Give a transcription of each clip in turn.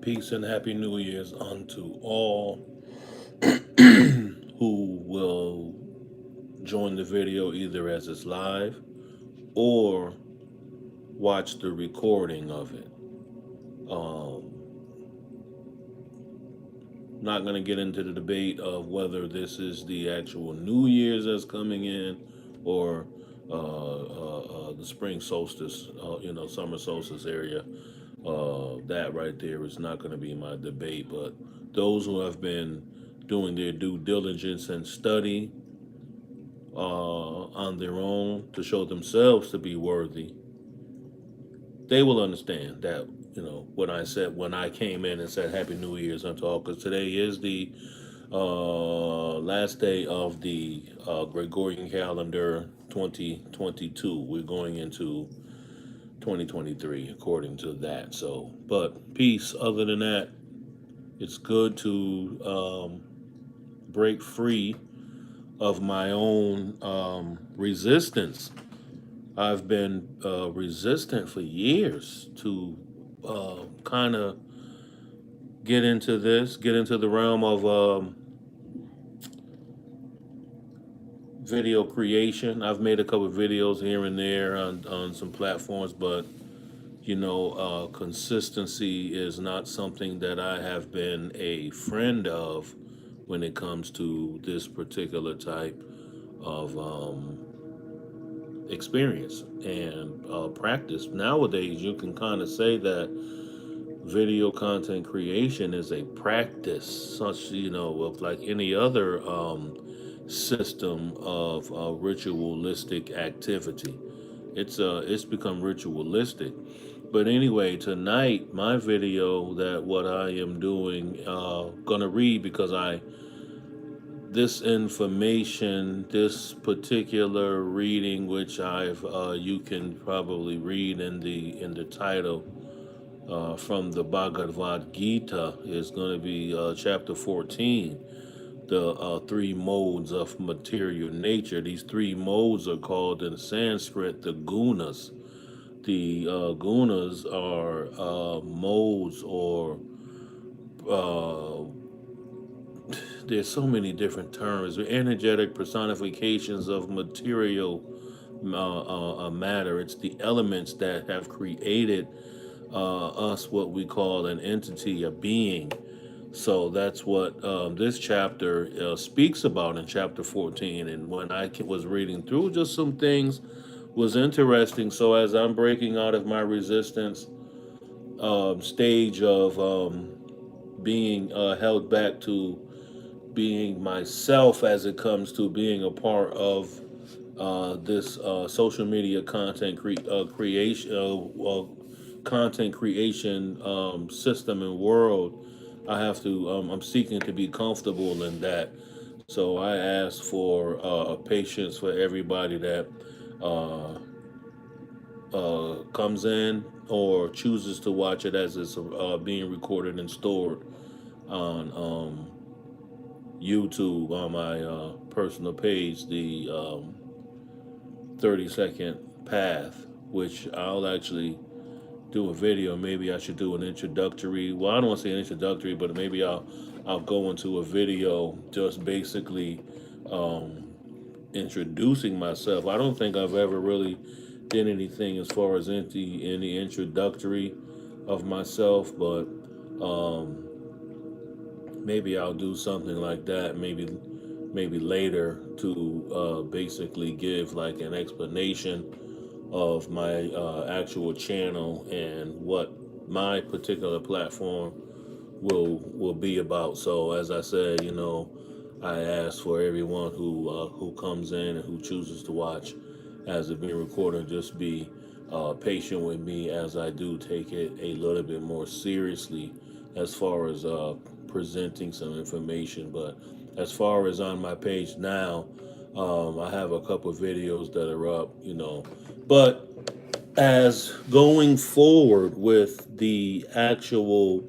Peace and Happy New Year's unto all who will join the video either as it's live or watch the recording of it. Um, Not going to get into the debate of whether this is the actual New Year's that's coming in or the spring solstice, summer solstice area. That right there is not going to be my debate. But those who have been doing their due diligence and study on their own to show themselves to be worthy, they will understand that, when I came in and said Happy New Year's unto all, because today is the last day of the Gregorian calendar 2022. We're going into 2023 according to that. So, but peace. Other than that, it's good to break free of my own resistance. I've been resistant for years to kind of get into the realm of video creation. I've made a couple of videos here and there on some platforms, but consistency is not something that I have been a friend of when it comes to this particular type of experience and practice. Nowadays, you can kind of say that video content creation is a practice, such of like any other system of ritualistic activity. It's become ritualistic. But anyway, tonight my video that what I am doing gonna read because I this information, this particular reading, which I've you can probably read in the title from the Bhagavad Gita, is going to be chapter 14, the three modes of material nature. These three modes are called in Sanskrit the gunas. The gunas are modes or uh, there's so many different terms. Energetic personifications of material matter. It's the elements that have created us what we call an entity, a being. So that's what this chapter speaks about in chapter 14. And when I was reading through, just some things was interesting. So as I'm breaking out of my resistance stage of being held back to being myself as it comes to being a part of this social media content creation system and world, I have to. I'm seeking to be comfortable in that. So I ask for patience for everybody that uh, comes in or chooses to watch it as it's being recorded and stored on YouTube on my personal page, the 30-second path, which I'll actually do a video. Maybe I should do an introductory. Well, I don't want to say an introductory, but maybe I'll go into a video just basically um, introducing myself. I don't think I've ever really did anything as far as any introductory of myself, but um, maybe I'll do something like that. Maybe later to basically give like an explanation of my actual channel and what my particular platform will be about. So as I said, I ask for everyone who comes in and who chooses to watch as it being recorded, just be patient with me as I do take it a little bit more seriously as far as presenting some information. But as far as on my page now, I have a couple of videos that are up, but as going forward with the actual,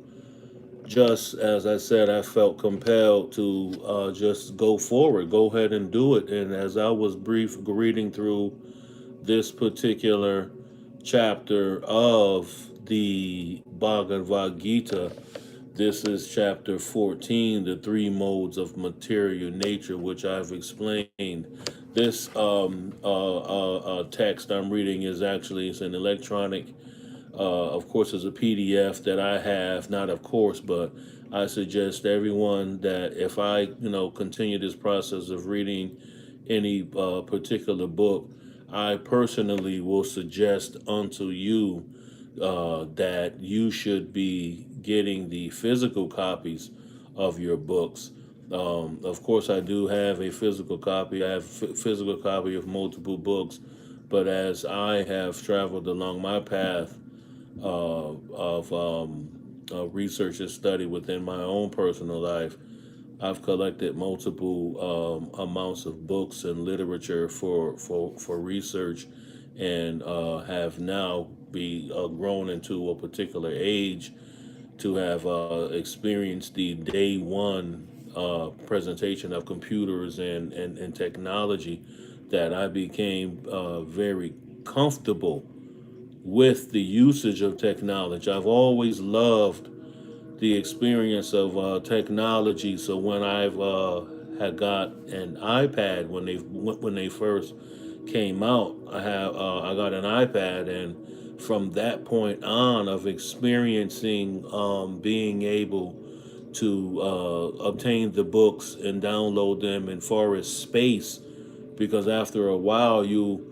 just as I said, I felt compelled to just go forward, go ahead and do it. And as I was brief reading through this particular chapter of the Bhagavad Gita. This is chapter 14, the three modes of material nature, which I've explained. This text I'm reading is actually, it's an electronic, of course, it's a PDF that I have, not of course, but I suggest everyone that if I, continue this process of reading any particular book, I personally will suggest unto you that you should be getting the physical copies of your books. Of course, I do have a physical copy. I have physical copy of multiple books, but as I have traveled along my path of research and study within my own personal life, I've collected multiple amounts of books and literature for research, and have now be grown into a particular age to have experienced the day one presentation of computers and technology, that I became very comfortable with the usage of technology. I've always loved the experience of technology. So when I've had got an iPad when they first came out, I got an iPad, and from that point on of experiencing being able to obtain the books and download them in far as space, because after a while you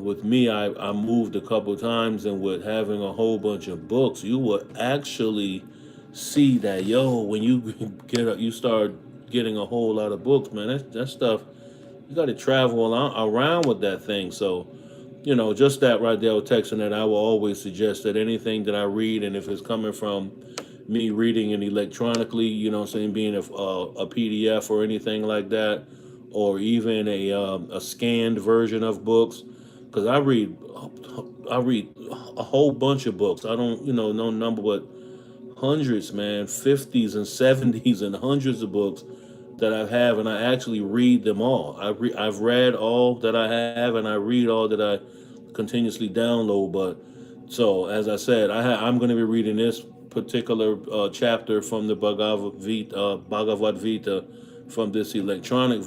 with me, I moved a couple times, and with having a whole bunch of books, you would actually see that, yo, when you you start getting a whole lot of books, man. That stuff, you got to travel around with that thing. So, just that right there with texting, that I will always suggest that anything that I read, and if it's coming from me reading it electronically, being a PDF or anything like that, or even a scanned version of books, because I read a whole bunch of books. I don't, no number, but hundreds, man, 50s and 70s and hundreds of books that I have, and I actually read them all. I've read all that I have, and I read all that I continuously download. But so, as I said, I'm going to be reading this particular chapter from the Bhagavad Gita from this electronic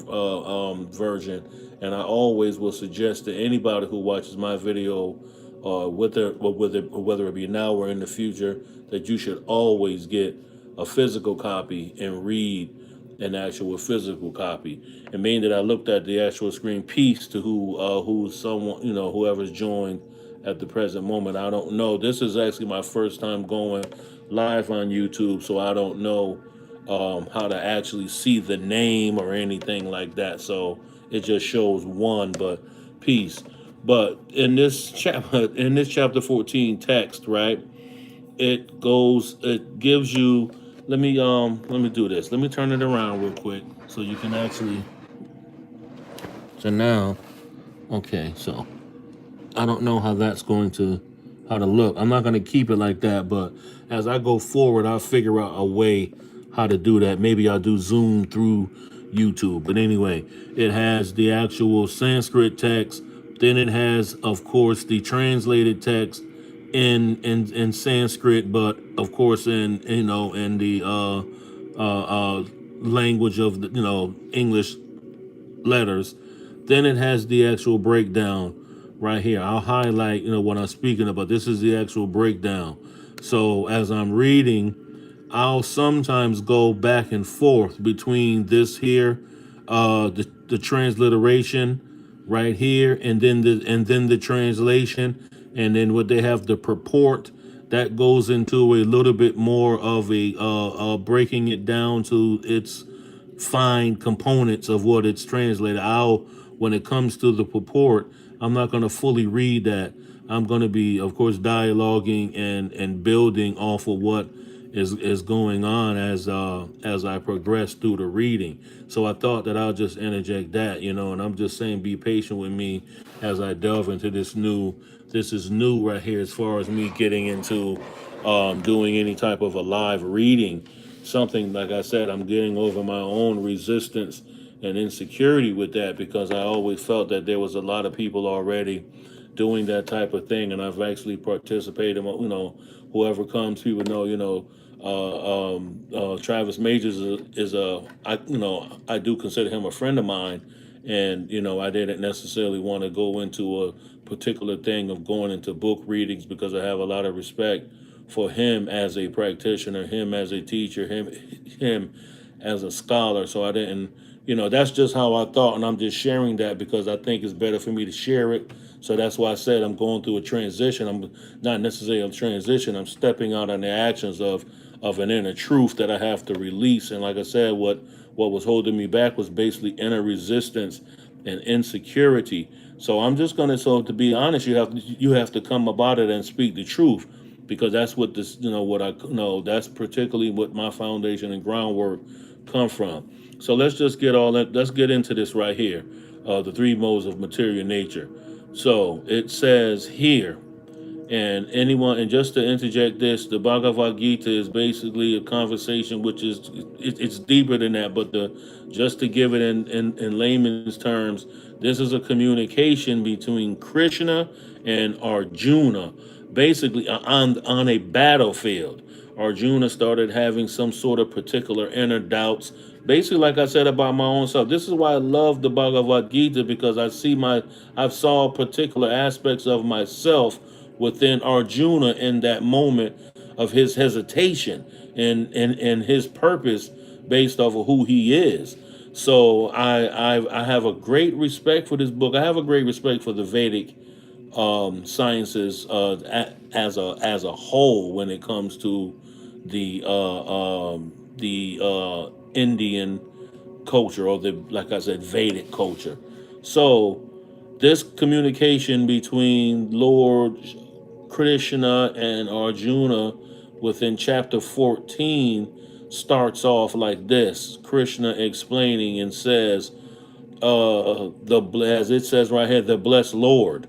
version, and I always will suggest to anybody who watches my video, whether it be now or in the future, that you should always get a physical copy and read an actual physical copy. And meaning that I looked at the actual screen, piece to who's someone, whoever's joined at the present moment. I don't know. This is actually my first time going live on YouTube, so I don't know how to actually see the name or anything like that. So it just shows one, but peace. But in this chapter 14 text, right? It gives you. Let me do this. Let me turn it around real quick so you can actually. So now, okay, so I don't know how to look. I'm not going to keep it like that, but as I go forward, I'll figure out a way how to do that. Maybe I'll do Zoom through YouTube. But anyway, it has the actual Sanskrit text. Then it has, of course, the translated text in Sanskrit, but of course in the language of the English letters. Then it has the actual breakdown right here. I'll highlight, what I'm speaking about. This is the actual breakdown. So as I'm reading, I'll sometimes go back and forth between this here, the transliteration right here, and then the translation, and then what they have, the purport that goes into a little bit more of a breaking it down to its fine components of what it's translated. When it comes to the purport, I'm not going to fully read that. I'm going to be, of course, dialoguing and building off of what is going on as I progress through the reading. So I thought that I'll just interject that, and I'm just saying, be patient with me as I delve into this new. This is new right here as far as me getting into doing any type of a live reading. Something, like I said, I'm getting over my own resistance and insecurity with that, because I always felt that there was a lot of people already doing that type of thing, and I've actually participated. Whoever comes, people know. Travis Majors I do consider him a friend of mine, and I didn't necessarily want to go into a particular thing of going into book readings because I have a lot of respect for him as a practitioner, him as a teacher, him as a scholar. So I didn't, that's just how I thought, and I'm just sharing that because I think it's better for me to share it. So that's why I said I'm going through a transition. I'm not necessarily a transition. I'm stepping out on the actions of an inner truth that I have to release. And like I said, what was holding me back was basically inner resistance and insecurity. So I'm just gonna, so to be honest, you have to come about it and speak the truth, because that's what this, what I know, that's particularly what my foundation and groundwork come from. So let's just get all that. Let's get into this right here, the three modes of material nature. So it says here, and anyone, and just to interject this, the Bhagavad Gita is basically a conversation, which is it's deeper than that. But just to give it in layman's terms, this is a communication between Krishna and Arjuna, basically on a battlefield. Arjuna started having some sort of particular inner doubts. Basically, like I said about my own self, this is why I love the Bhagavad Gita, because I've saw particular aspects of myself within Arjuna in that moment of his hesitation and his purpose based off of who he is. So I have a great respect for this book. I have a great respect for the Vedic sciences as a whole when it comes to the Indian culture, or the, like I said, Vedic culture. So this communication between Lord Krishna and Arjuna within chapter 14 starts off like this. Krishna explaining and says, as it says right here, the blessed Lord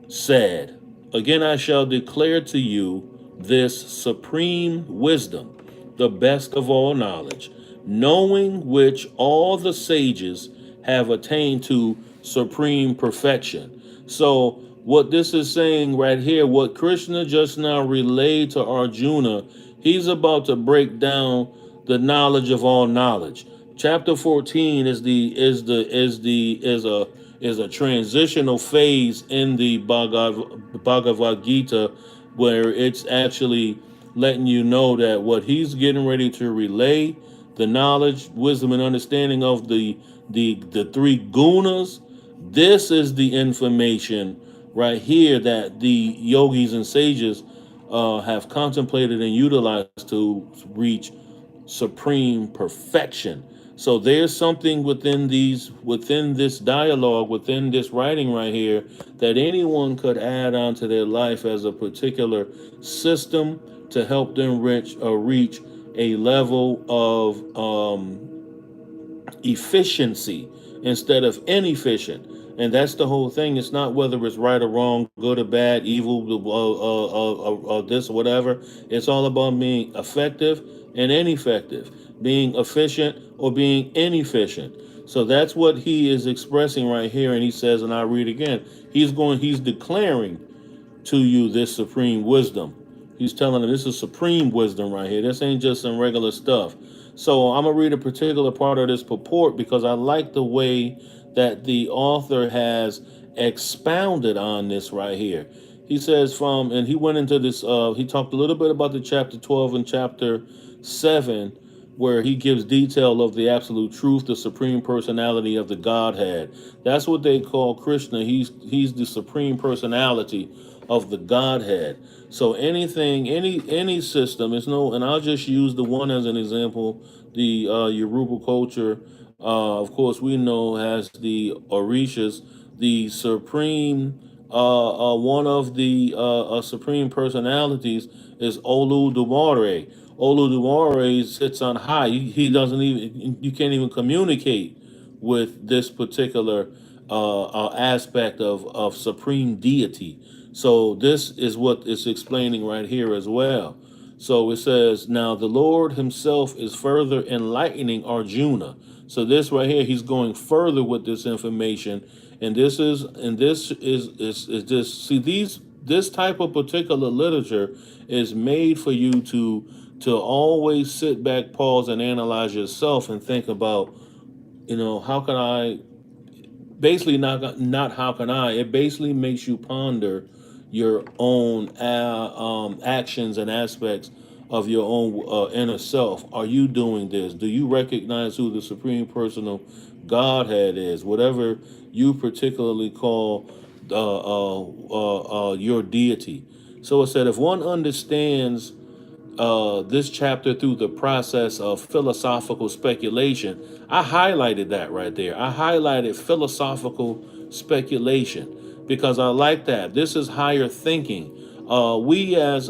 said, "Again I shall declare to you this supreme wisdom, the best of all knowledge, knowing which all the sages have attained to supreme perfection." So, what this is saying right here, what Krishna just now relayed to Arjuna, he's about to break down the knowledge of all knowledge. Chapter 14 is a transitional phase in the Bhagavad Gita, where it's actually letting you know that what he's getting ready to relay, the knowledge, wisdom, and understanding of the three gunas, this is the information right here that the yogis and sages have contemplated and utilized to reach supreme perfection. So there's something within this dialogue, within this writing right here, that anyone could add on to their life as a particular system to help them reach a level of efficiency instead of inefficient. And that's the whole thing. It's not whether it's right or wrong, good or bad, evil, this or whatever. It's all about being effective and ineffective, being efficient or being inefficient. So that's what he is expressing right here. And he says, and I read again, he's declaring to you this supreme wisdom. He's telling them this is supreme wisdom right here. This ain't just some regular stuff. So I'm going to read a particular part of this purport because I like the way that the author has expounded on this right here. He says and he went into this, he talked a little bit about the chapter 12 and chapter 7, where he gives detail of the absolute truth, the supreme personality of the Godhead. That's what they call Krishna. He's the supreme personality of the Godhead. So any system is no, and I'll just use the one as an example. The Yoruba culture, of course, we know has the Orishas, the supreme. One of the supreme personalities is Oludumare. Oludumare sits on high. He doesn't even. You can't even communicate with this particular aspect of supreme deity. So this is what it's explaining right here as well. So it says, now the Lord himself is further enlightening Arjuna. So this right here, he's going further with this information And this is just, see, these this type of particular literature is made for you to always sit back, pause, and analyze yourself and think about, how can I, basically, not how can I. It basically makes you ponder your own actions and aspects of your own inner self. Are you doing this? Do you recognize who the supreme personal Godhead is? Whatever you particularly call your deity. So it said, if one understands this chapter through the process of philosophical speculation. I highlighted that right there. I highlighted philosophical speculation because I like that. This is higher thinking. We as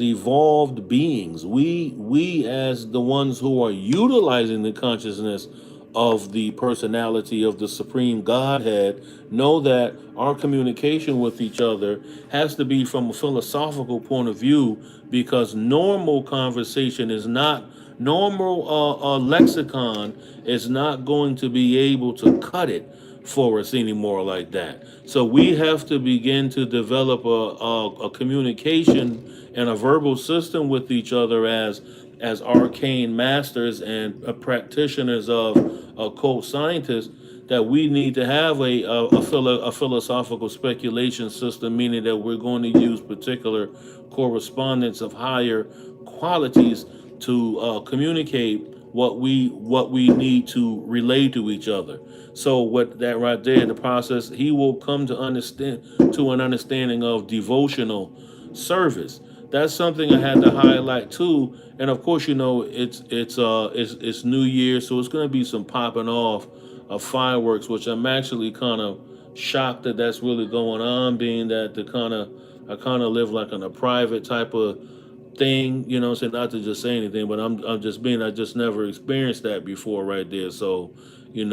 evolved beings, we as the ones who are utilizing the consciousness of the personality of the supreme Godhead, know that our communication with each other has to be from a philosophical point of view, because normal conversation is not, normal lexicon is not going to be able to cut it for us anymore like that. So we have to begin to develop a communication and a verbal system with each other as arcane masters and practitioners of occult scientists, that we need to have a philosophical speculation system, meaning that we're going to use particular correspondence of higher qualities to communicate what we need to relay to each other. So what that right there, the process, he will come to understand, to an understanding of devotional service. That's something I had to highlight too. And of course, it's New Year, so it's going to be some popping off of fireworks, which I'm actually kind of shocked that that's really going on, being that the kind of I kind of live like on a private type of thing, so not to just say anything, but I'm just being, I just never experienced that before right there. So, I'm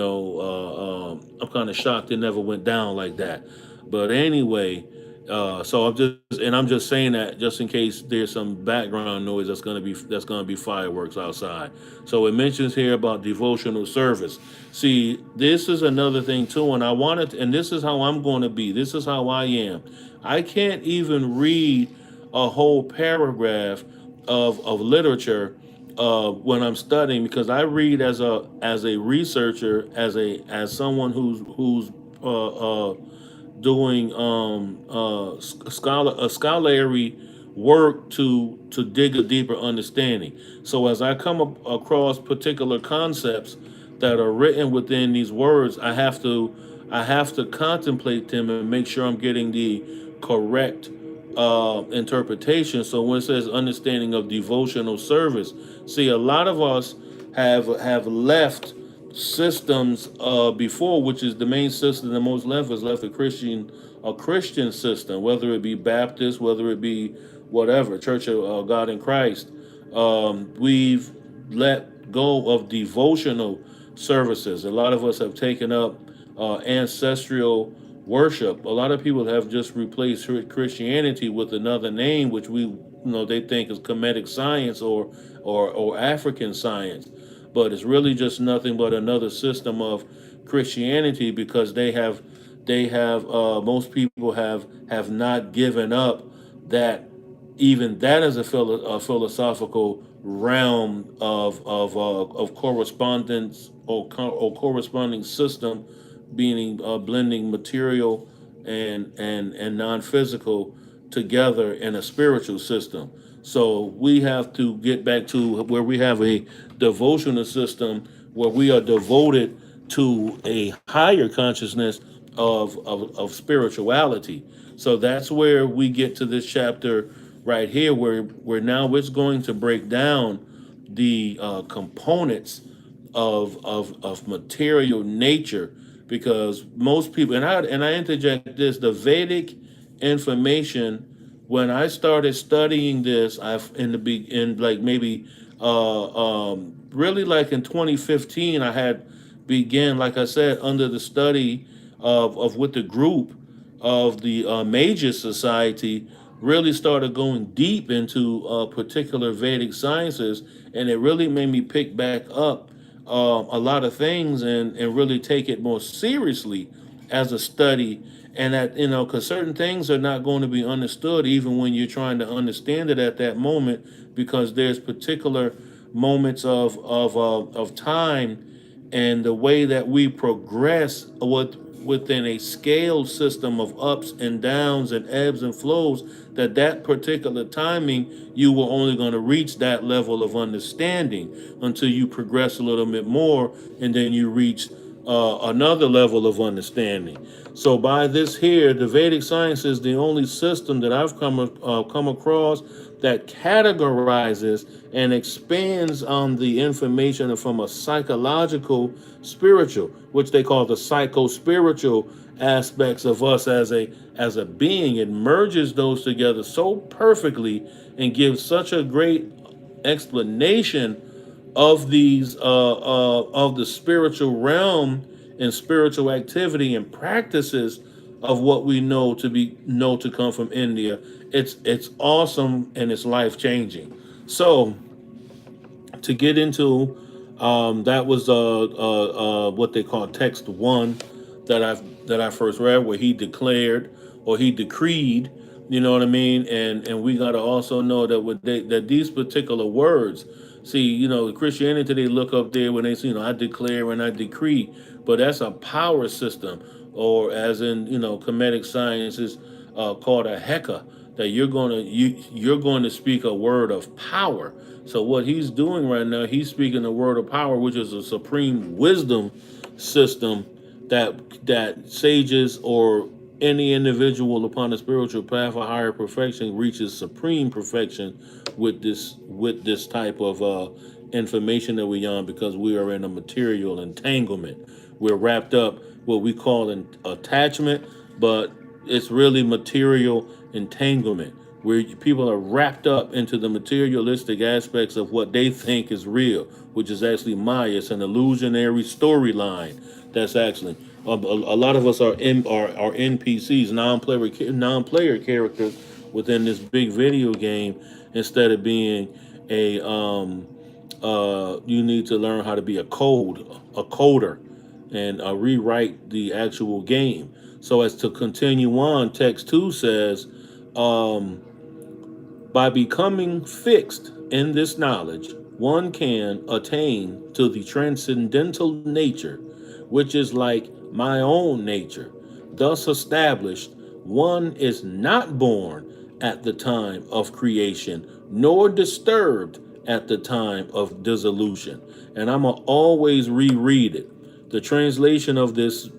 kind of shocked it never went down like that. But anyway, so I'm just saying that just in case there's some background noise that's gonna be fireworks outside. So it mentions here about devotional service. See, this is another thing too, and I wanted, and this is how I'm going to be. This is how I am. I can't even read a whole paragraph of literature when I'm studying, because I read as a researcher, as someone who's uh, uh, doing scholarly work to dig a deeper understanding. So as I come across particular concepts that are written within these words, I have to contemplate them and make sure I'm getting the correct interpretation. So when it says understanding of devotional service, see, a lot of us have left systems before, which is the main system that most left, is left a Christian system, whether it be Baptist, whether it be whatever Church of God in Christ. We've let go of devotional services. A lot of us have taken up ancestral worship. A lot of people have just replaced Christianity with another name, which they think is Kemetic science or African science, but it's really just nothing but another system of Christianity, because they have most people have not given up that, even that is a philosophical realm of correspondence, or corresponding system, meaning blending material and non-physical together in a spiritual system. So we have to get back to where we have a devotional system, where we are devoted to a higher consciousness of spirituality. So that's where we get to this chapter right here, where now it's going to break down the components of material nature, because most people, and I interject this, the Vedic information, when I started studying this, I've in like maybe really like in 2015, I had began, like I said, under the study of with the group of the major society, really started going deep into particular Vedic sciences, and it really made me pick back up a lot of things and really take it more seriously as a study. And that, because certain things are not going to be understood even when you're trying to understand it at that moment, because there's particular moments of time and the way that we progress within a scale system of ups and downs and ebbs and flows, that particular timing you were only going to reach that level of understanding until you progress a little bit more, and then you reach another level of understanding. So by this here, the Vedic science is the only system that I've come across that categorizes and expands on the information from a psychological, spiritual, which they call the psycho-spiritual aspects of us as a being. It merges those together so perfectly and gives such a great explanation of these of the spiritual realm and spiritual activity and practices of what we know to come from India. It's awesome and it's life changing. So to get into that was what they call text one that I first read, where he declared or he decreed, you know what I mean, and we got to also know that that these particular words, see, Christianity, they look up there when they say, I declare and I decree, but that's a power system, or as in comedic sciences called a heka, that you're going to speak a word of power. So what he's doing right now, he's speaking a word of power, which is a supreme wisdom system that sages or any individual upon the spiritual path of higher perfection reaches supreme perfection with this type of information that we're on, because we are in a material entanglement. We're wrapped up what we call an attachment, but it's really material entanglement, where people are wrapped up into the materialistic aspects of what they think is real, which is actually Maya. It's an illusionary storyline. That's actually a lot of us are NPCs, non-player characters within this big video game, instead of being a you need to learn how to be a coder, and rewrite the actual game. So as to continue on, text two says, um, by becoming fixed in this knowledge, one can attain to the transcendental nature, which is like my own nature. Thus established, one is not born at the time of creation, nor disturbed at the time of dissolution. And I'm going to always reread it. The translation of this,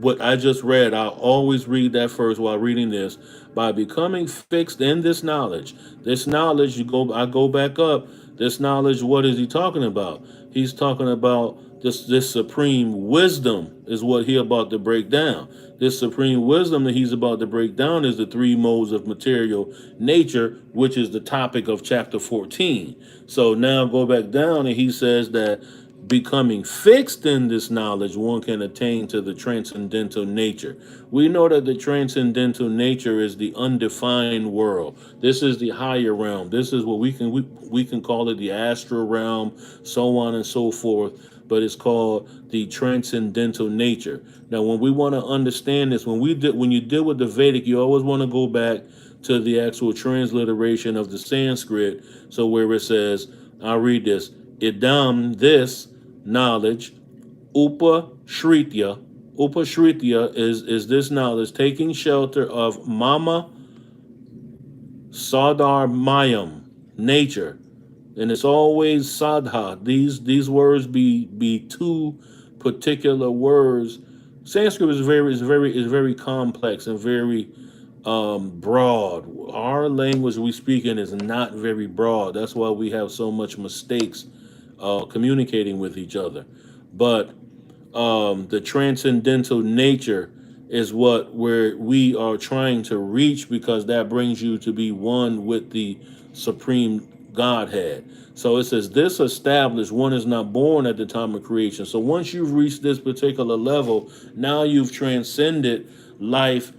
what I just read, I'll always read that first while reading this. By becoming fixed in this knowledge, I go back up. This knowledge, what is he talking about? He's talking about this supreme wisdom is what he about to break down. This supreme wisdom that he's about to break down is the three modes of material nature, which is the topic of chapter 14. So now go back down, and he says that becoming fixed in this knowledge, one can attain to the transcendental nature. We know that the transcendental nature is the undefined world. This is the higher realm. This is what we can call it the astral realm, so on and so forth. But it's called the transcendental nature. Now, when we want to understand this, when you deal with the Vedic, you always want to go back to the actual transliteration of the Sanskrit. So where it says, I'll read this: idam, this knowledge, upashritya. Upashritya is this knowledge taking shelter of mama sadharmayam, nature. And it's always sadha. These words be two particular words. Sanskrit is very complex and very broad. Our language we speak in is not very broad. That's why we have so much mistakes communicating with each other. But the transcendental nature is what where we are trying to reach, because that brings you to be one with the supreme Godhead. So it says, this established, one is not born at the time of creation. So once you've reached this particular level, now you've transcended life,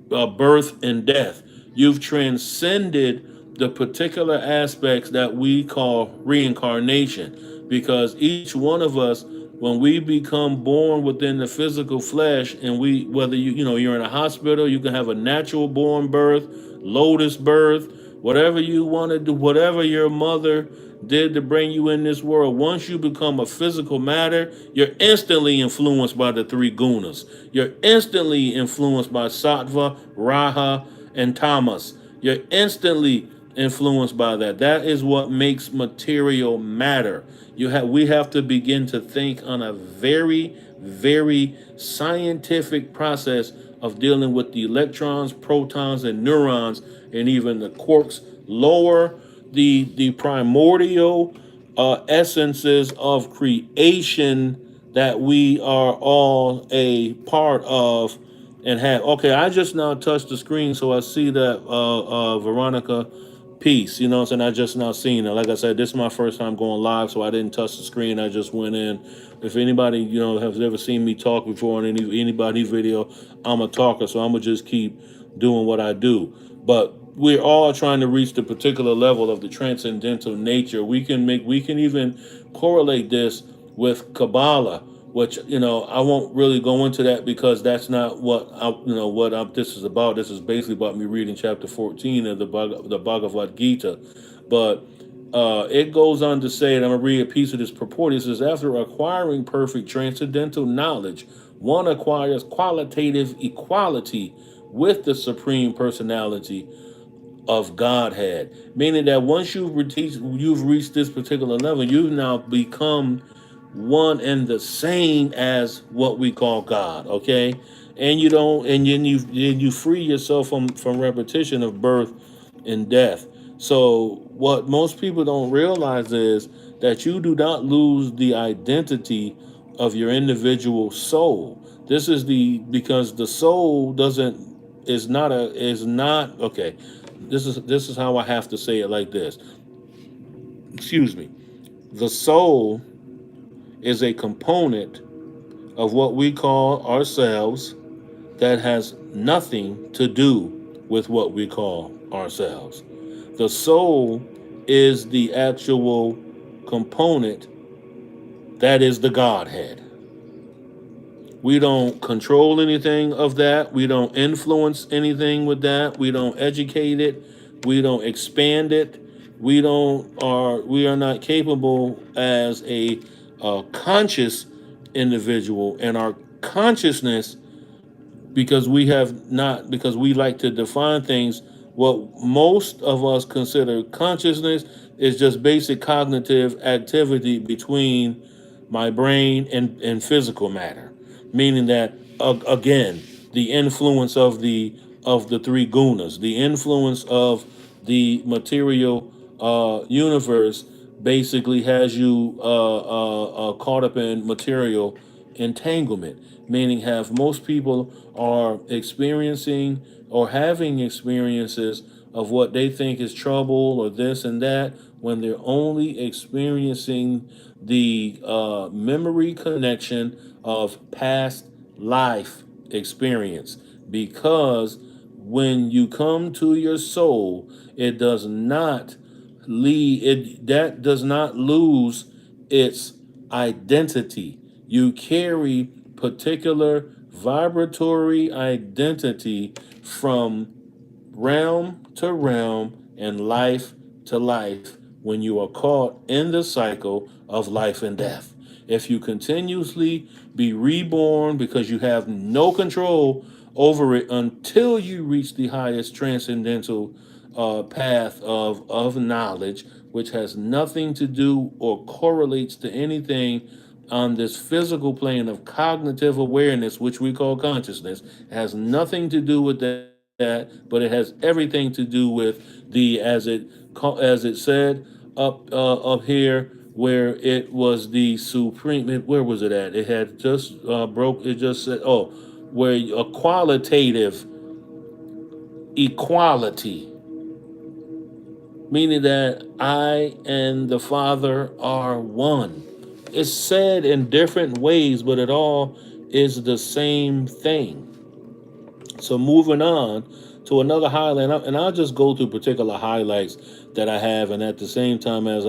birth, and death. You've transcended the particular aspects that we call reincarnation. because each one of us, when we become born within the physical flesh, and we, whether you're in a hospital, you can have a natural born birth, lotus birth, whatever you want to do, whatever your mother did to bring you in this world. Once you become a physical matter, you're instantly influenced by the three gunas. You're instantly influenced by sattva, raja, and tamas. You're instantly influenced by that. That is what makes material matter. We have to begin to think on a very, very scientific process of dealing with the electrons, protons, and neurons, and even the quarks. Lower the primordial essences of creation that we are all a part of and have. Okay, I just now touched the screen, so I see that Veronica piece. You know what I'm saying? I just now seen it. Like I said, this is my first time going live, so I didn't touch the screen. I just went in. If anybody has ever seen me talk before on anybody's video, I'm a talker, so I'm gonna just keep doing what I do. But we're all trying to reach the particular level of the transcendental nature. We can even correlate this with Kabbalah, which I won't really go into that because that's not this is about. This is basically about me reading chapter 14 of the Bhagavad Gita, but it goes on to say, and I'm gonna read a piece of this purport. It says, after acquiring perfect transcendental knowledge, one acquires qualitative equality with the supreme personality of Godhead, meaning that once you've reached this particular level, you've now become one and the same as what we call God. Okay, and you don't, and then you free yourself from repetition of birth and death. So what most people don't realize is that you do not lose the identity of your individual soul. This is because the soul doesn't is not okay. This is how I have to say it like this. Excuse me. The soul is a component of what we call ourselves that has nothing to do with what we call ourselves. The soul is the actual component that is the Godhead. We don't control anything of that. We don't influence anything with that. We don't educate it. We don't expand it. We are not capable as a conscious individual, and our consciousness, because we like to define things, what most of us consider consciousness is just basic cognitive activity between my brain and physical matter, meaning that again, the influence of the three gunas, the influence of the material universe basically has you caught up in material entanglement, meaning have most people are experiencing or having experiences of what they think is trouble or this and that, when they're only experiencing the memory connection of past life experience. Because when you come to your soul, it does not that does not lose its identity. You carry particular vibratory identity from realm to realm and life to life when you are caught in the cycle of life and death. If you continuously be reborn because you have no control over it until you reach the highest transcendental path of knowledge, which has nothing to do or correlates to anything on this physical plane of cognitive awareness, which we call consciousness. It has nothing to do with that, but it has everything to do with the as it said up here, where it was the supreme. Where was it at? It had just broke. It just said, oh, where a qualitative equality, meaning that I and the Father are one. It's said in different ways, but it all is the same thing. So moving on to another highlight, and I'll just go through particular highlights that I have, and at the same time as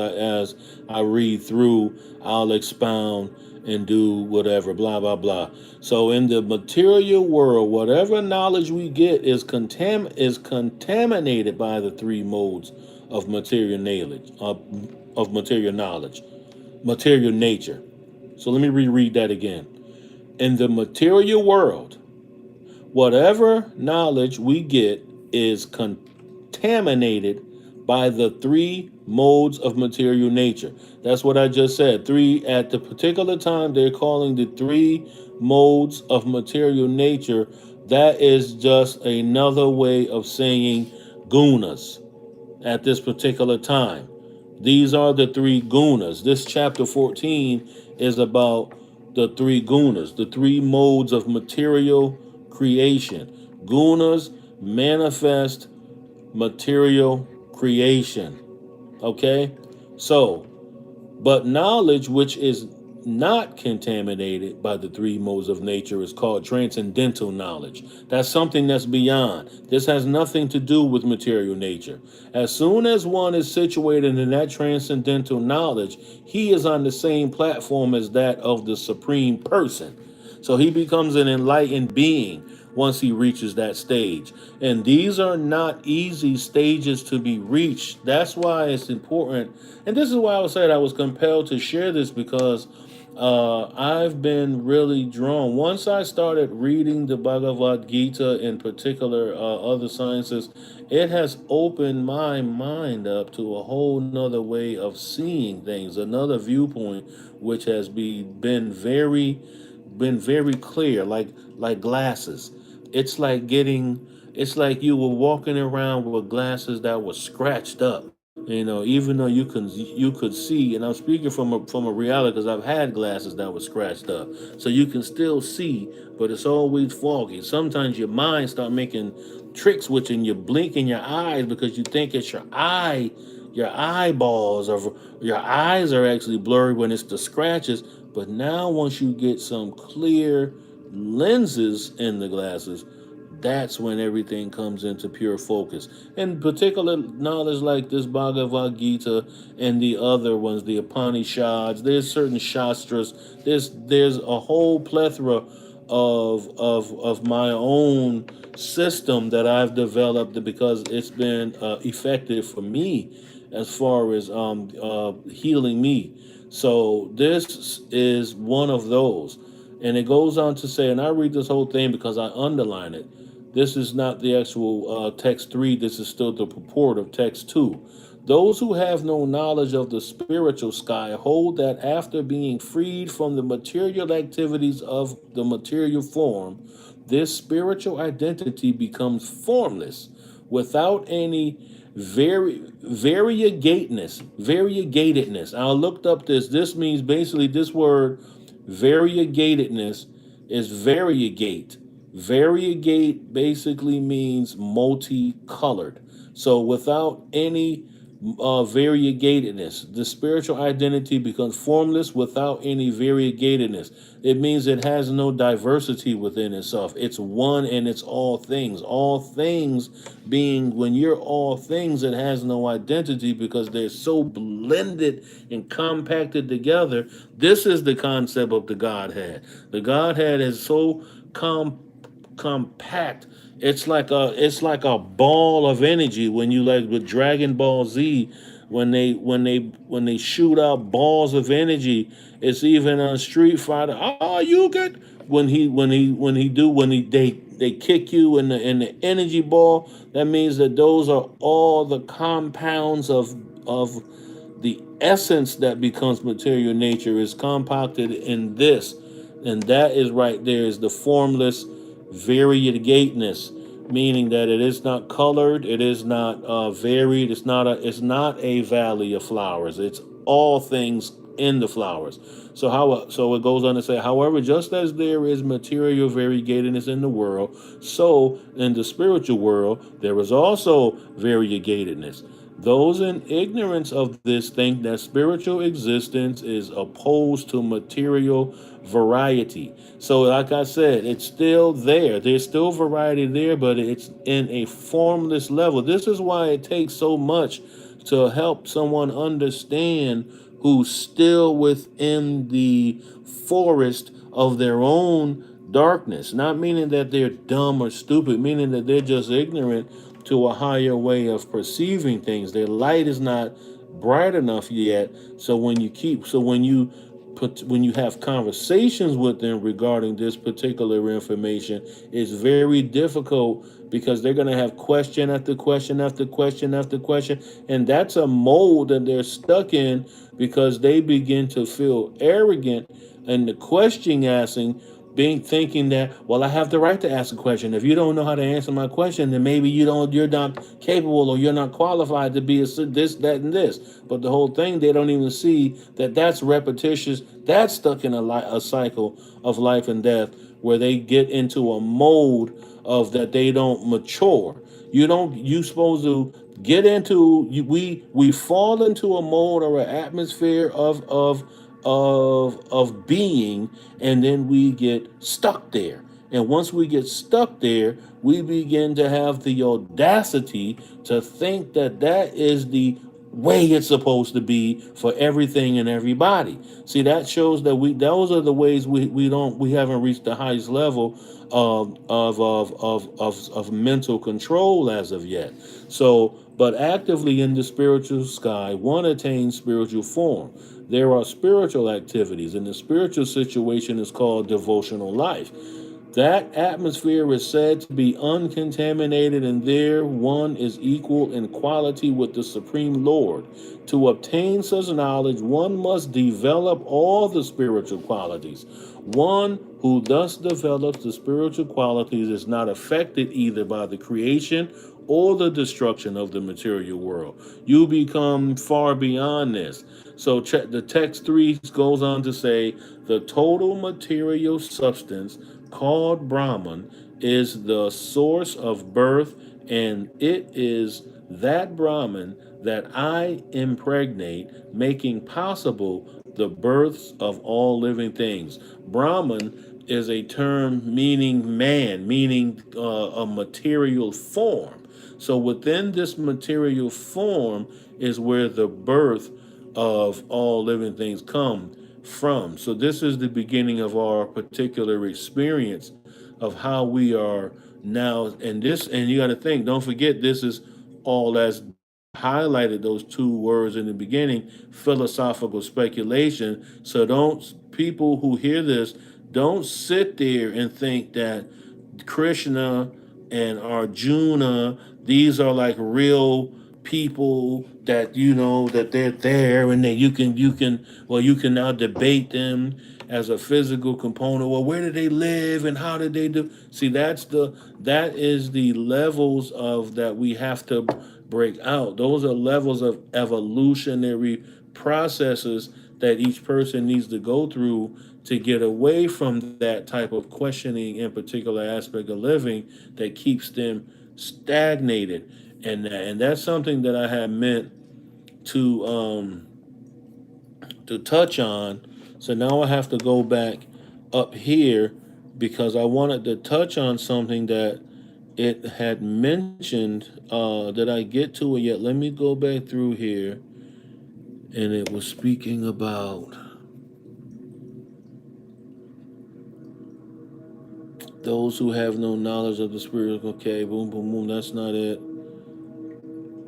I read through, I'll expound and do whatever, blah blah blah. So in the material world, whatever knowledge we get is contaminated by the three modes of material knowledge, of material knowledge, material nature. So let me reread that again. In the material world, whatever knowledge we get is contaminated by the three modes of material nature. That's what I just said. Three, at the particular time, they're calling the three modes of material nature. That is just another way of saying gunas at this particular time. These are the three gunas. This chapter 14 is about the three gunas, the three modes of material creation. Gunas manifest material creation. Okay? So, but knowledge which is not contaminated by the three modes of nature is called transcendental knowledge. That's something that's beyond. This has nothing to do with material nature. As soon as one is situated in that transcendental knowledge, he is on the same platform as that of the supreme person. So he becomes an enlightened being once he reaches that stage. And these are not easy stages to be reached. That's why it's important. And this is why I was saying I was compelled to share this, because I've been really drawn. Once I started reading the Bhagavad Gita, in particular other sciences, it has opened my mind up to a whole nother way of seeing things, another viewpoint, which has been very clear, like glasses. It's like getting, it's like you were walking around with glasses that were scratched up. Even though you could see, and I'm speaking from a reality because I've had glasses that were scratched up, so you can still see, but it's always foggy. Sometimes your mind start making tricks with you, and you blink in your eyes because you think it's your eyeballs, or your eyes are actually blurry when it's the scratches. But now, once you get some clear lenses in the glasses, that's when everything comes into pure focus. And particular knowledge like this Bhagavad Gita and the other ones, the Upanishads, there's certain Shastras, there's a whole plethora of my own system that I've developed because it's been effective for me as far as healing me. So this is one of those. And it goes on to say, and I read this whole thing because I underline it. This is not the actual text 3. This is still the purport of text 2. Those who have no knowledge of the spiritual sky hold that after being freed from the material activities of the material form, this spiritual identity becomes formless without any variegatedness. I looked up this. This means basically this word variegatedness is variegate. Variegate basically means multicolored. So without any variegatedness, the spiritual identity becomes formless without any variegatedness. It means it has no diversity within itself. It's one and it's all things. All things being, when you're all things, it has no identity because they're so blended and compacted together. This is the concept of the Godhead. The Godhead is so compact. It's like a ball of energy. When you, like with Dragon Ball Z, when they shoot out balls of energy, it's even on Street Fighter. Oh, you get when they kick you in the energy ball. That means that those are all the compounds of the essence that becomes material nature is compacted in this, and that is right there is the formless variegateness, meaning that it is not colored, it is not varied, it's not a valley of flowers. It's all things in the flowers. So it goes on to say, however, just as there is material variegatedness in the world, so in the spiritual world there is also variegatedness. Those in ignorance of this think that spiritual existence is opposed to material variety. So, like I said, it's still there. There's still variety there, but it's in a formless level. This is why it takes so much to help someone understand who's still within the forest of their own darkness. Not meaning that they're dumb or stupid, meaning that they're just ignorant to a higher way of perceiving things. Their light is not bright enough yet. So when you have conversations with them regarding this particular information, it's very difficult because they're going to have question after question after question after question, and that's a mold that they're stuck in because they begin to feel arrogant and the question asking being thinking that, well, I have the right to ask a question. If you don't know how to answer my question, then maybe you're not capable or you're not qualified to be this, that, and this. But the whole thing, they don't even see that that's repetitious. That's stuck in a cycle of life and death where they get into a mode of that they don't mature. You supposed to get into we fall into a mode or an atmosphere of being, and then we get stuck there. And once we get stuck there, we begin to have the audacity to think that that is the way it's supposed to be for everything and everybody. See, that shows that those are the ways we haven't reached the highest level of mental control as of yet. So, but actively in the spiritual sky, one attains spiritual form. There are spiritual activities, and the spiritual situation is called devotional life. That atmosphere is said to be uncontaminated, and there one is equal in quality with the Supreme Lord. To obtain such knowledge, one must develop all the spiritual qualities. One who thus develops the spiritual qualities is not affected either by the creation or the destruction of the material world. You become far beyond this. So the text 3 goes on to say the total material substance called Brahman is the source of birth, and it is that Brahman that I impregnate, making possible the births of all living things. Brahman is a term meaning man, meaning a material form. So within this material form is where the birth of all living things come from. So this is the beginning of our particular experience of how we are now. And you got to think, don't forget, this is all as highlighted those two words in the beginning, philosophical speculation. So don't people who hear this, don't sit there and think that Krishna and Arjuna, these are like real people that that they're there, and that you can now debate them as a physical component. Well, where did they live and how did they do? See, that is the levels of that we have to break out. Those are levels of evolutionary processes that each person needs to go through to get away from that type of questioning in particular aspect of living that keeps them stagnated. And that's something that I had meant to touch on. So now I have to go back up here because I wanted to touch on something that it had mentioned. Did I get to it yet? Let me go back through here. And it was speaking about those who have no knowledge of the spirit. Okay, boom, boom, boom. That's not it.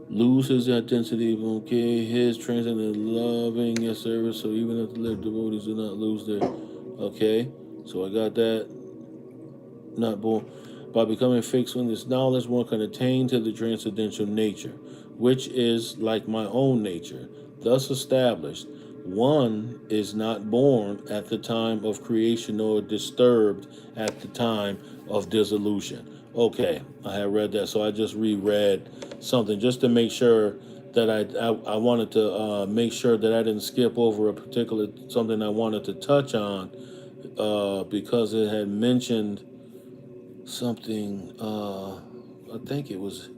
Lose his identity. Okay, his transcendent loving his service. So even if the lived devotees do not lose their. Okay, so I got that. Not born. By becoming fixed in this knowledge, one can attain to the transcendental nature, which is like my own nature, thus established. One is not born at the time of creation nor disturbed at the time of dissolution. Okay, I had read that, so I just reread something just to make sure that I wanted to make sure that I didn't skip over a particular something I wanted to touch on because it had mentioned something. I think it was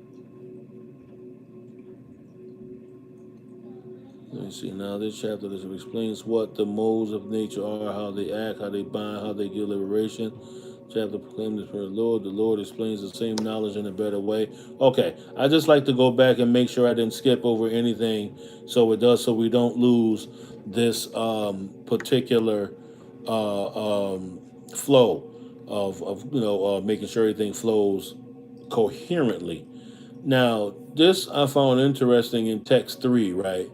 Let me see. Now, this chapter this explains what the modes of nature are, how they act, how they bind, how they give liberation. Chapter proclaims this for the Lord. The Lord explains the same knowledge in a better way. Okay, I just like to go back and make sure I didn't skip over anything, so we don't lose this particular flow of making sure everything flows coherently. Now, this I found interesting in text 3, right?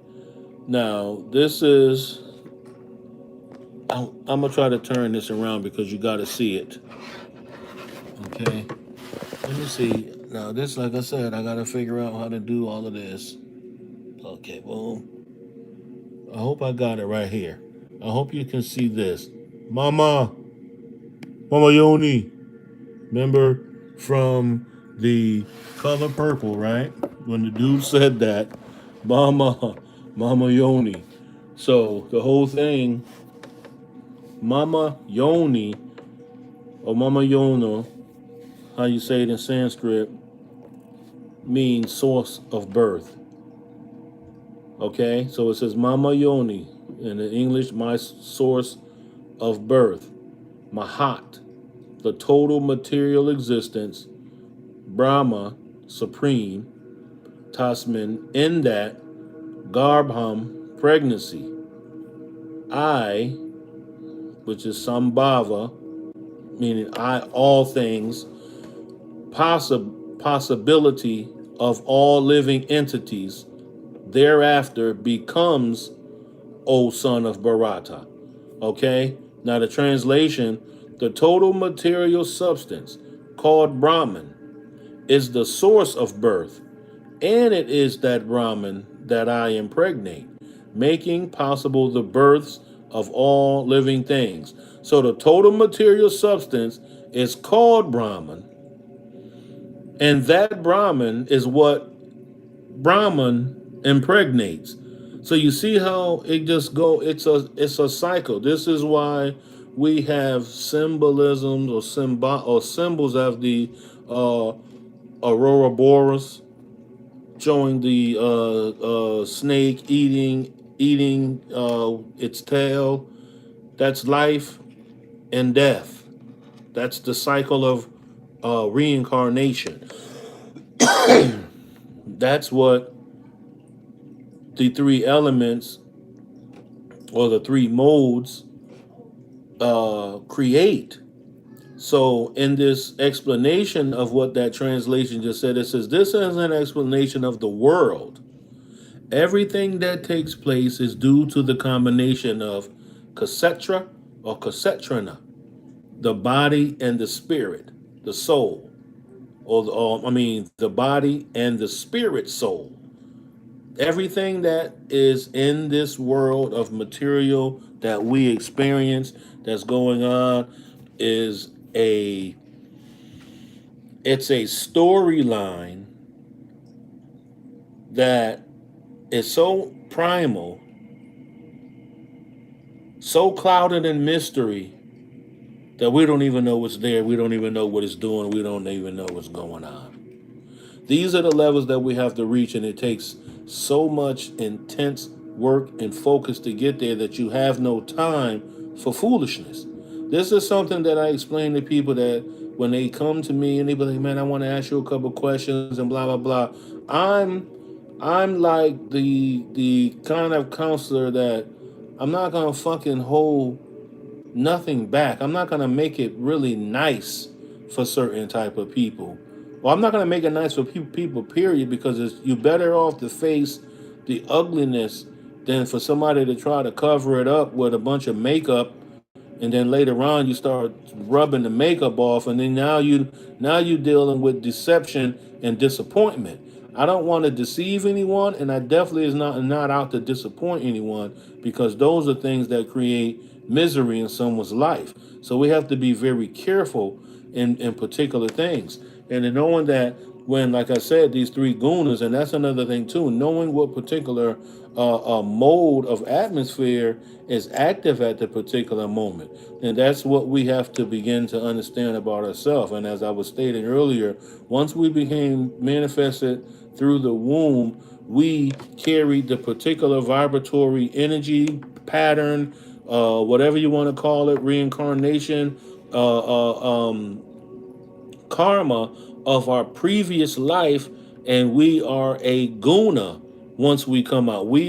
Now, this is, I'm going to try to turn this around because you got to see it. Okay. Let me see. Now, this, like I said, I got to figure out how to do all of this. Okay, boom. I hope I got it right here. I hope you can see this. Mama, Mama Yoni. Remember from the color purple, right? When the dude said that, Mama, Mama Yoni. So the whole thing, Mama Yoni or Mama Yono, how you say it in Sanskrit, means source of birth. Okay, so it says Mama Yoni in the English, my source of birth. Mahat, the total material existence. Brahma, supreme. Tasmin, in that. Garbham, pregnancy. I, which is Sambhava, meaning I, all things. Possibility of all living entities. Thereafter becomes, O son of Bharata. Okay? Now the translation, the total material substance called Brahman is the source of birth, and it is that Brahman that I impregnate, making possible the births of all living things. So the total material substance is called Brahman, and that Brahman is what Brahman impregnates. So you see how it just go. It's a cycle. This is why we have symbolisms or symbols of the uh, aurora boreas, showing the snake eating its tail. That's life and death. That's the cycle of reincarnation. That's what the three elements or the three modes create. So, in this explanation of what that translation just said, it says, this is an explanation of the world. Everything that takes place is due to the combination of Kasetra or Kasetrana, the body and the spirit, the soul, the body and the spirit soul. Everything that is in this world of material that we experience that's going on is it's a storyline that is so primal, so clouded in mystery that we don't even know what's there, we don't even know what it's doing, we don't even know what's going on. These are the levels that we have to reach, and it takes so much intense work and focus to get there that you have no time for foolishness. This is something that I explain to people that when they come to me and they be like, man, I want to ask you a couple questions and blah blah blah. I'm like the kind of counselor that I'm not gonna fucking hold nothing back. I'm not gonna make it really nice for certain type of people. Well, I'm not gonna make it nice for people, period, because you're better off to face the ugliness than for somebody to try to cover it up with a bunch of makeup, and then later on you start rubbing the makeup off, and then now you dealing with deception and disappointment. I don't want to deceive anyone, and I definitely is not out to disappoint anyone, because those are things that create misery in someone's life. So we have to be very careful in particular things, and in knowing that when, like I said, these three gunas, and that's another thing too, knowing what particular mode of atmosphere is active at the particular moment. And that's what we have to begin to understand about ourselves. And as I was stating earlier, once we became manifested through the womb, we carry the particular vibratory energy pattern, whatever you want to call it, reincarnation, karma of our previous life, and we are a guna once we come out. We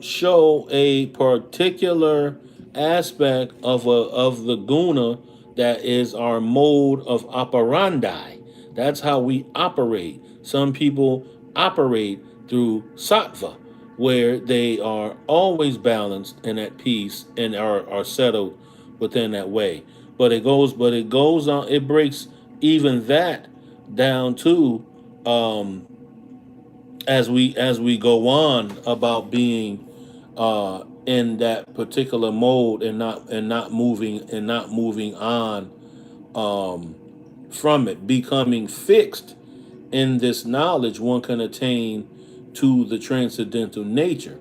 show a particular aspect of the guna that is our mode of operandi. That's how we operate. Some people operate through sattva, where they are always balanced and at peace and are settled within that way. But it goes on. It breaks even that down to, um, as we go on about being in that particular mode and not moving on from it, becoming fixed in this knowledge. One can attain to the transcendental nature.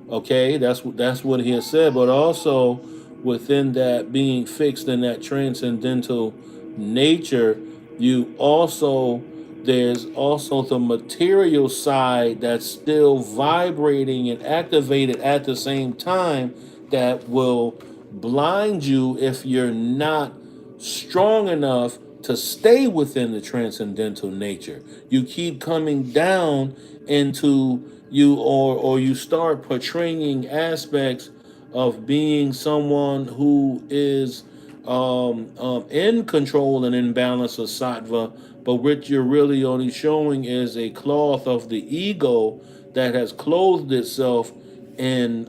Okay, that's what he has said. But also within that being fixed in that transcendental nature, you also there's also the material side that's still vibrating and activated at the same time, that will blind you if you're not strong enough to stay within the transcendental nature. You keep coming down into you, or you start portraying aspects of being someone who is in control and in balance of sattva, but what you're really only showing is a cloth of the ego that has clothed itself in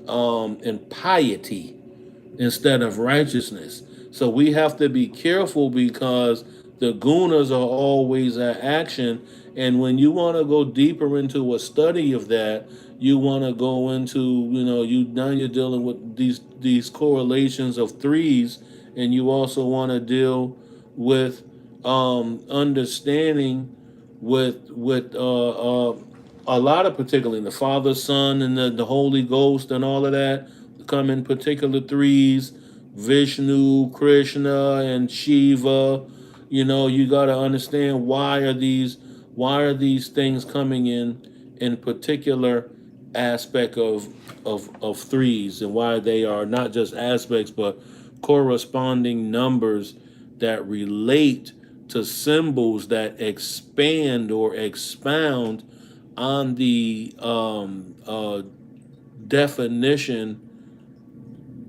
piety instead of righteousness. So we have to be careful, because the gunas are always at action. And when you want to go deeper into a study of that, you want to go into, you're dealing with these correlations of threes, and you also want to deal with understanding with a lot of, particularly the Father, Son, and the Holy Ghost, and all of that come in particular threes: Vishnu, Krishna, and Shiva. You got to understand, why are these things coming in particular aspect of threes, and why they are not just aspects but corresponding numbers that relate to symbols that expand or expound on the definition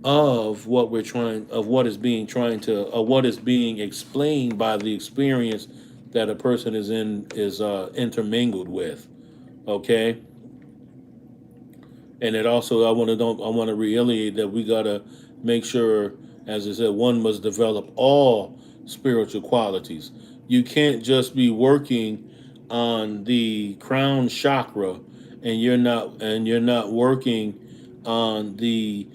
of what is being explained by the experience that a person is intermingled with. Okay. And it also, I want to reiterate that we gotta make sure, as I said, one must develop all spiritual qualities. You can't just be working on the crown chakra, and you're not working on the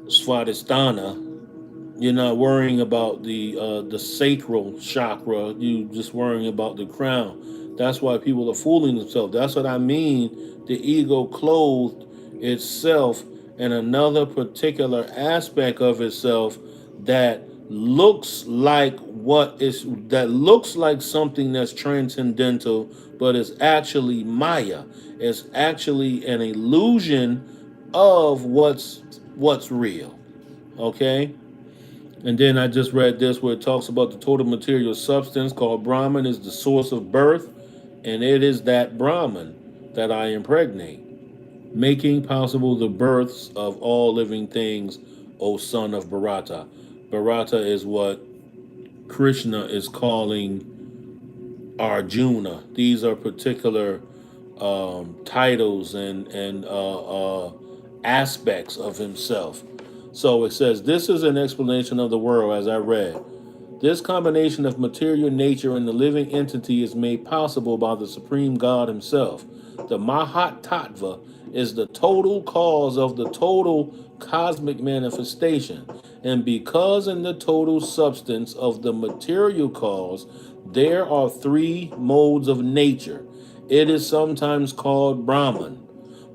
Svadhisthana. You're not worrying about the sacral chakra. You just worrying about the crown. That's why people are fooling themselves. That's what I mean. The ego clothed itself in another particular aspect of itself that looks like something that's transcendental, but is actually Maya. It's actually an illusion of what's real. Okay. And then I just read this, where it talks about the total material substance called Brahman is the source of birth, and it is that Brahman that I impregnate, making possible the births of all living things, O son of Bharata. Bharata is what Krishna is calling Arjuna. These are particular titles and aspects of himself. So it says, this is an explanation of the world as I read. This combination of material nature and the living entity is made possible by the Supreme God Himself. The Mahat Tattva is the total cause of the total cosmic manifestation. And because in the total substance of the material cause, there are three modes of nature, it is sometimes called Brahman.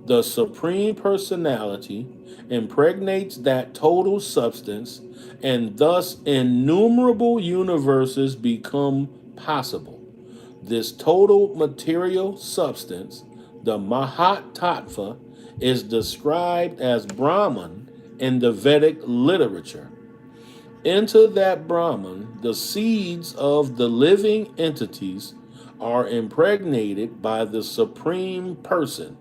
The Supreme Personality impregnates that total substance, and thus innumerable universes become possible. This total material substance, the Mahat Tattva, is described as Brahman in the Vedic literature. Into that Brahman, the seeds of the living entities are impregnated by the Supreme Person.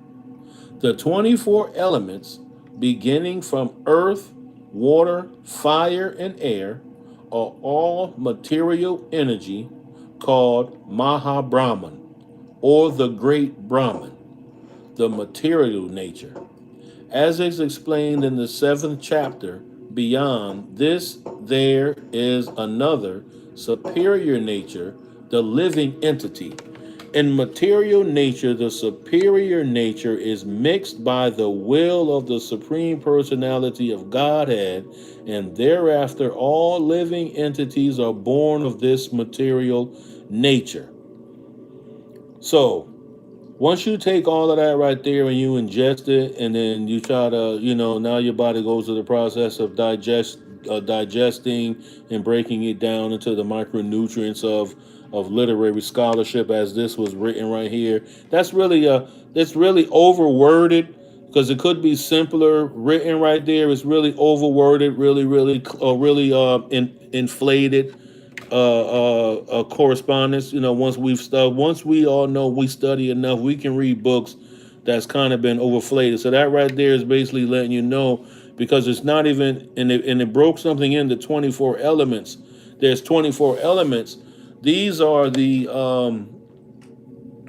The 24 elements, beginning from earth, water, fire, and air, are all material energy called Maha Brahman, or the Great Brahman, the material nature. As is explained in the seventh chapter, beyond this, there is another superior nature, the living entity. In material nature, the superior nature is mixed by the will of the Supreme Personality of Godhead, and thereafter all living entities are born of this material nature. So, once you take all of that right there and you ingest it, and then you try to, now your body goes through the process of digesting and breaking it down into the micronutrients of literary scholarship, as this was written right here. It's really overworded because it could be simpler written right there. It's really overworded, inflated correspondence. Once we all know we study enough, we can read books that's kind of been overflated. So that right there is basically letting you know, because it's not even, and it broke something into 24 elements. There's 24 elements. These are the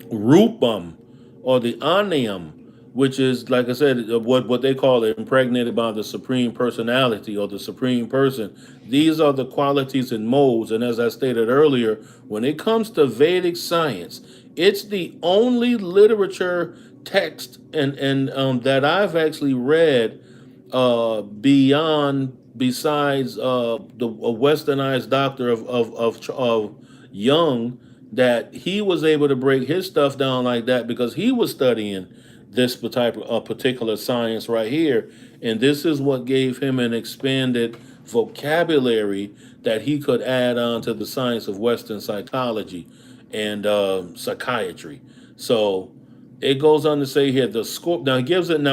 rupam, or the anayam, which is, like I said, what they call it, impregnated by the Supreme Personality or the Supreme Person. These are the qualities and modes. And as I stated earlier, when it comes to Vedic science, it's the only literature text and that I've actually read besides the a westernized doctor of Young, that he was able to break his stuff down like that because he was studying this type of particular science right here, and this is what gave him an expanded vocabulary that he could add on to the science of Western psychology and psychiatry. So it goes on to say here the score. It gives him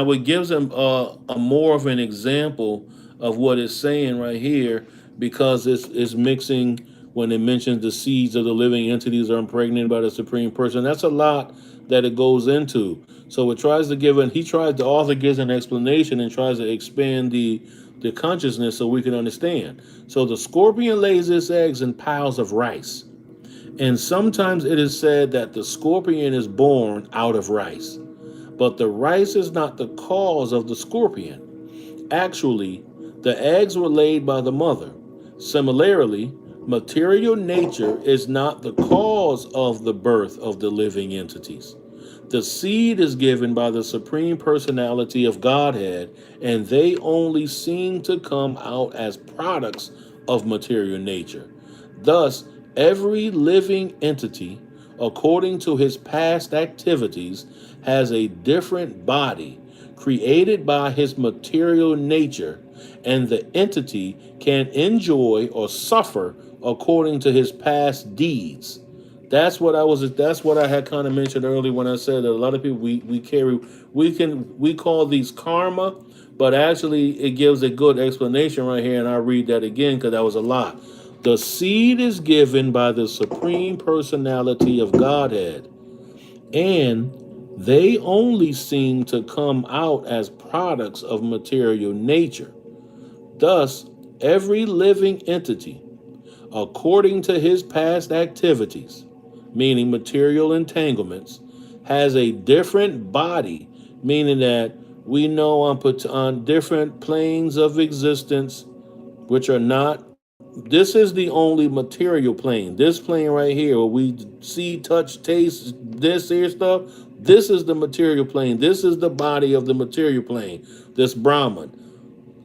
a more of an example of what it's saying right here, because it's mixing when it mentions the seeds of the living entities are impregnated by the Supreme Person. That's a lot that it goes into. So it tries to the author gives an explanation and tries to expand the consciousness so we can understand. So the scorpion lays its eggs in piles of rice. And sometimes it is said that the scorpion is born out of rice. But the rice is not the cause of the scorpion. Actually, the eggs were laid by the mother. Similarly, material nature is not the cause of the birth of the living entities. The seed is given by the Supreme Personality of Godhead, and they only seem to come out as products of material nature. Thus, every living entity, according to his past activities, has a different body created by his material nature, and the entity can enjoy or suffer according to his past deeds. That's what I had kind of mentioned earlier when I said that a lot of people we call these karma, but actually it gives a good explanation right here, and I'll read that again because that was a lot. The seed is given by the Supreme Personality of Godhead, and they only seem to come out as products of material nature. Thus, every living entity, according to his past activities, meaning material entanglements, has a different body, meaning that we know on different planes of existence, which are not. This is the only material plane. This plane right here, where we see, touch, taste, this here stuff. This is the material plane. This is the body of the material plane. This Brahman,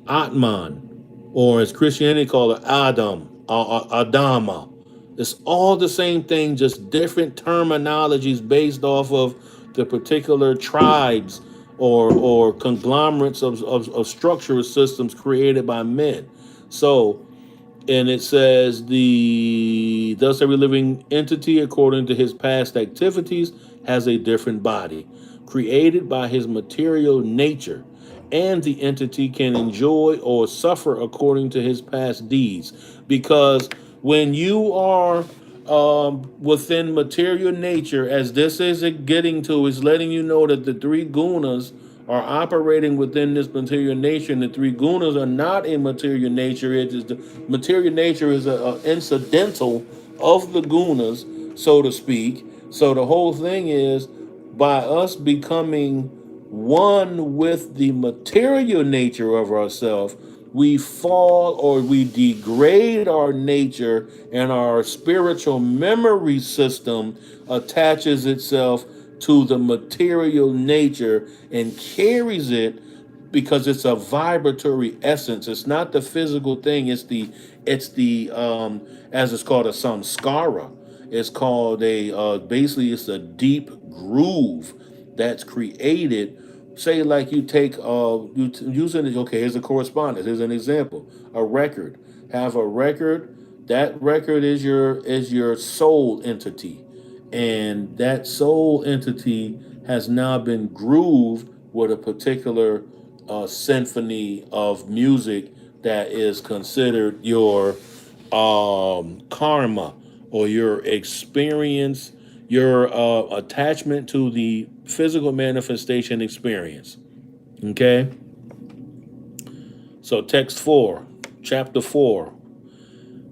Atman, or as Christianity call it, Adam, Adama. It's all the same thing, just different terminologies based off of the particular tribes or conglomerates of structural systems created by men. So And it says the thus every living entity according to his past activities has a different body created by his material nature, and the entity can enjoy or suffer according to his past deeds. Because when you are within material nature, as this is getting to, is letting you know that the three gunas are operating within this material nature, and the three gunas are not in material nature. It is the material nature is a incidental of the gunas, so to speak. So the whole thing is by us becoming one with the material nature of ourselves, we fall or we degrade our nature, and our spiritual memory system attaches itself to the material nature and carries it because it's a vibratory essence. It's not the physical thing. It's the as it's called a samskara. It's called a basically it's a deep groove that's created. Say like you take using it. Okay, here's a correspondence. Here's an example. A record. Have a record. That record is your soul entity, and that soul entity has now been grooved with a particular symphony of music that is considered your karma or your experience, your attachment to the physical manifestation experience. Okay? So, text 4, chapter 4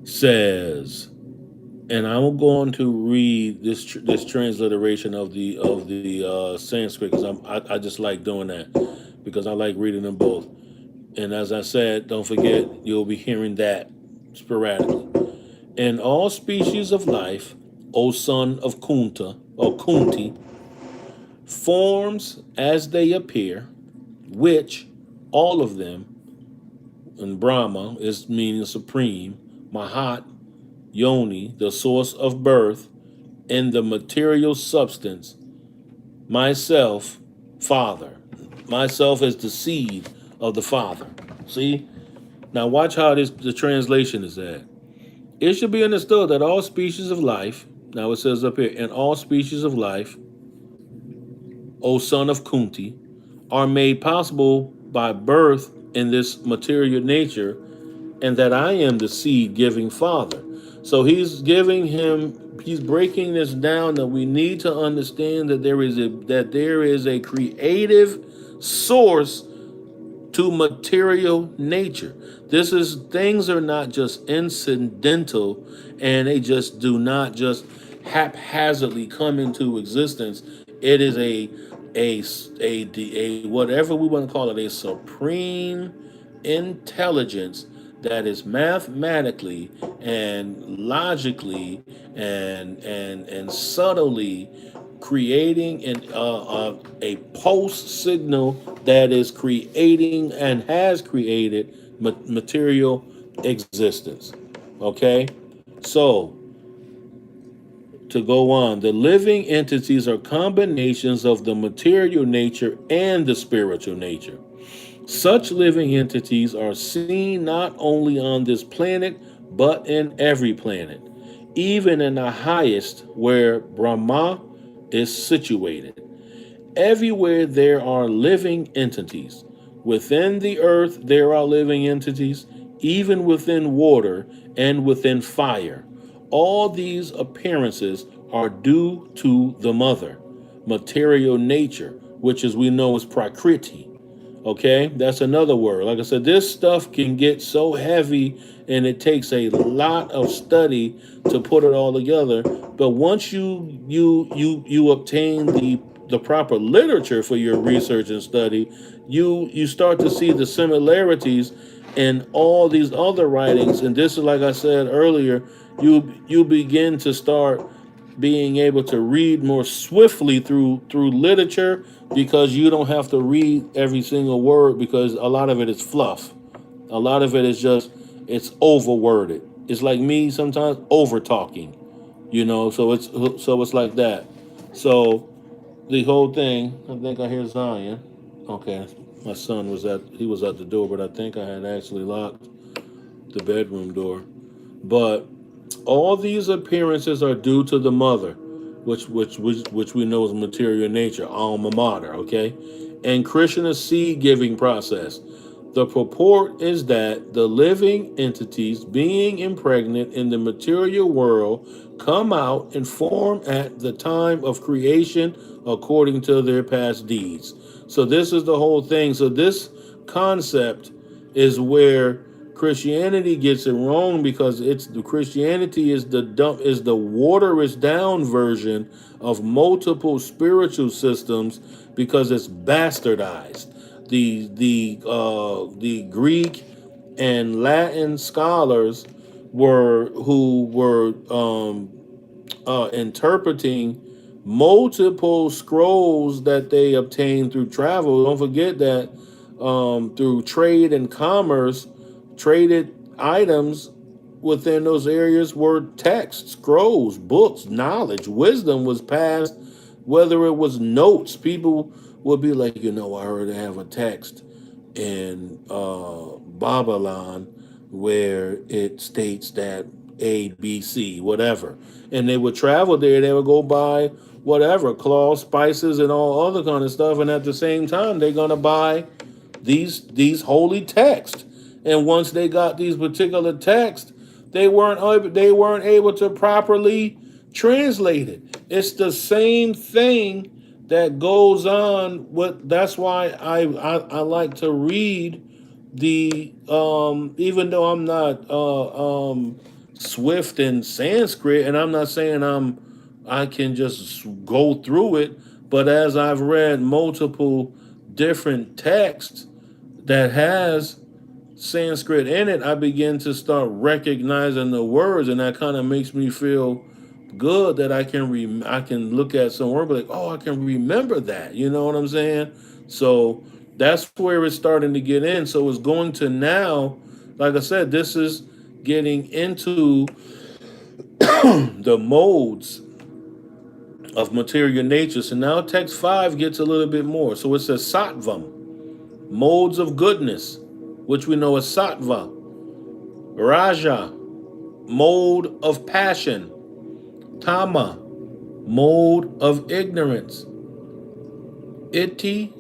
says, and I'm going to read this transliteration of the Sanskrit because I just like doing that because I like reading them both. And as I said, don't forget you'll be hearing that sporadically. In all species of life, O son of Kunta or Kunti, forms as they appear, which all of them, and Brahma is meaning supreme, Mahat, Yoni, the source of birth, in the material substance, myself, Father. Myself is the seed of the Father. See? Now watch how the translation is at. It should be understood that all species of life, now it says up here, in all species of life, O son of Kunti, are made possible by birth in this material nature, and that I am the seed giving Father. So he's breaking this down that we need to understand that there is a creative source to material nature. This is things are not just incidental, and they just do not just haphazardly come into existence. It is a whatever we want to call it, a supreme intelligence that is mathematically and logically and subtly creating a pulse signal that is creating and has created material existence. Okay? So, to go on, the living entities are combinations of the material nature and the spiritual nature. Such living entities are seen not only on this planet, but in every planet, even in the highest where Brahma is situated. Everywhere there are living entities. Within the earth there are living entities, even within water and within fire. All these appearances are due to the mother, material nature, which as we know is Prakriti. Okay, that's another word. Like I said, this stuff can get so heavy and it takes a lot of study to put it all together. But once you obtain the proper literature for your research and study, you start to see the similarities in all these other writings. And this is, like I said earlier, you begin to start being able to read more swiftly through literature, because you don't have to read every single word, because a lot of it is fluff. A lot of it is just it's overworded. It's like me sometimes over talking, so it's like that. So the whole thing, I think I hear Zion. Okay, my son was at the door, but I think I had actually locked the bedroom door. But all these appearances are due to the mother, which we know is material nature, alma mater, okay? And Krishna's seed giving process. The purport is that the living entities being impregnant in the material world come out and form at the time of creation according to their past deeds. So this is the whole thing. So this concept is where Christianity gets it wrong, because it's the Christianity is the water is down version of multiple spiritual systems, because it's bastardized. The Greek and Latin scholars were interpreting multiple scrolls that they obtained through travel. Don't forget that through trade and commerce, traded items within those areas were texts, scrolls, books, knowledge, wisdom was passed. Whether it was notes, people would be like, I heard I have a text in Babylon where it states that A, B, C, whatever. And they would travel there, they would go buy whatever, cloth, spices, and all other kind of stuff. And at the same time, they're gonna buy these holy texts. And once they got these particular texts, they weren't able to properly translate it. It's the same thing that goes on. That's why I like to read the even though I'm not swift in Sanskrit, and I'm not saying I can just go through it, but as I've read multiple different texts that has Sanskrit in it, I begin to start recognizing the words, and that kind of makes me feel good that I can look at some word, be like, oh, I can remember that. You know what I'm saying? So that's where it's starting to get in. So it's going to now, like I said, this is getting into the modes of material nature. So now text 5 gets a little bit more. So it says sattvam, modes of goodness, which we know as sattva. Raja, mode of passion. Tama, mode of ignorance. Iti,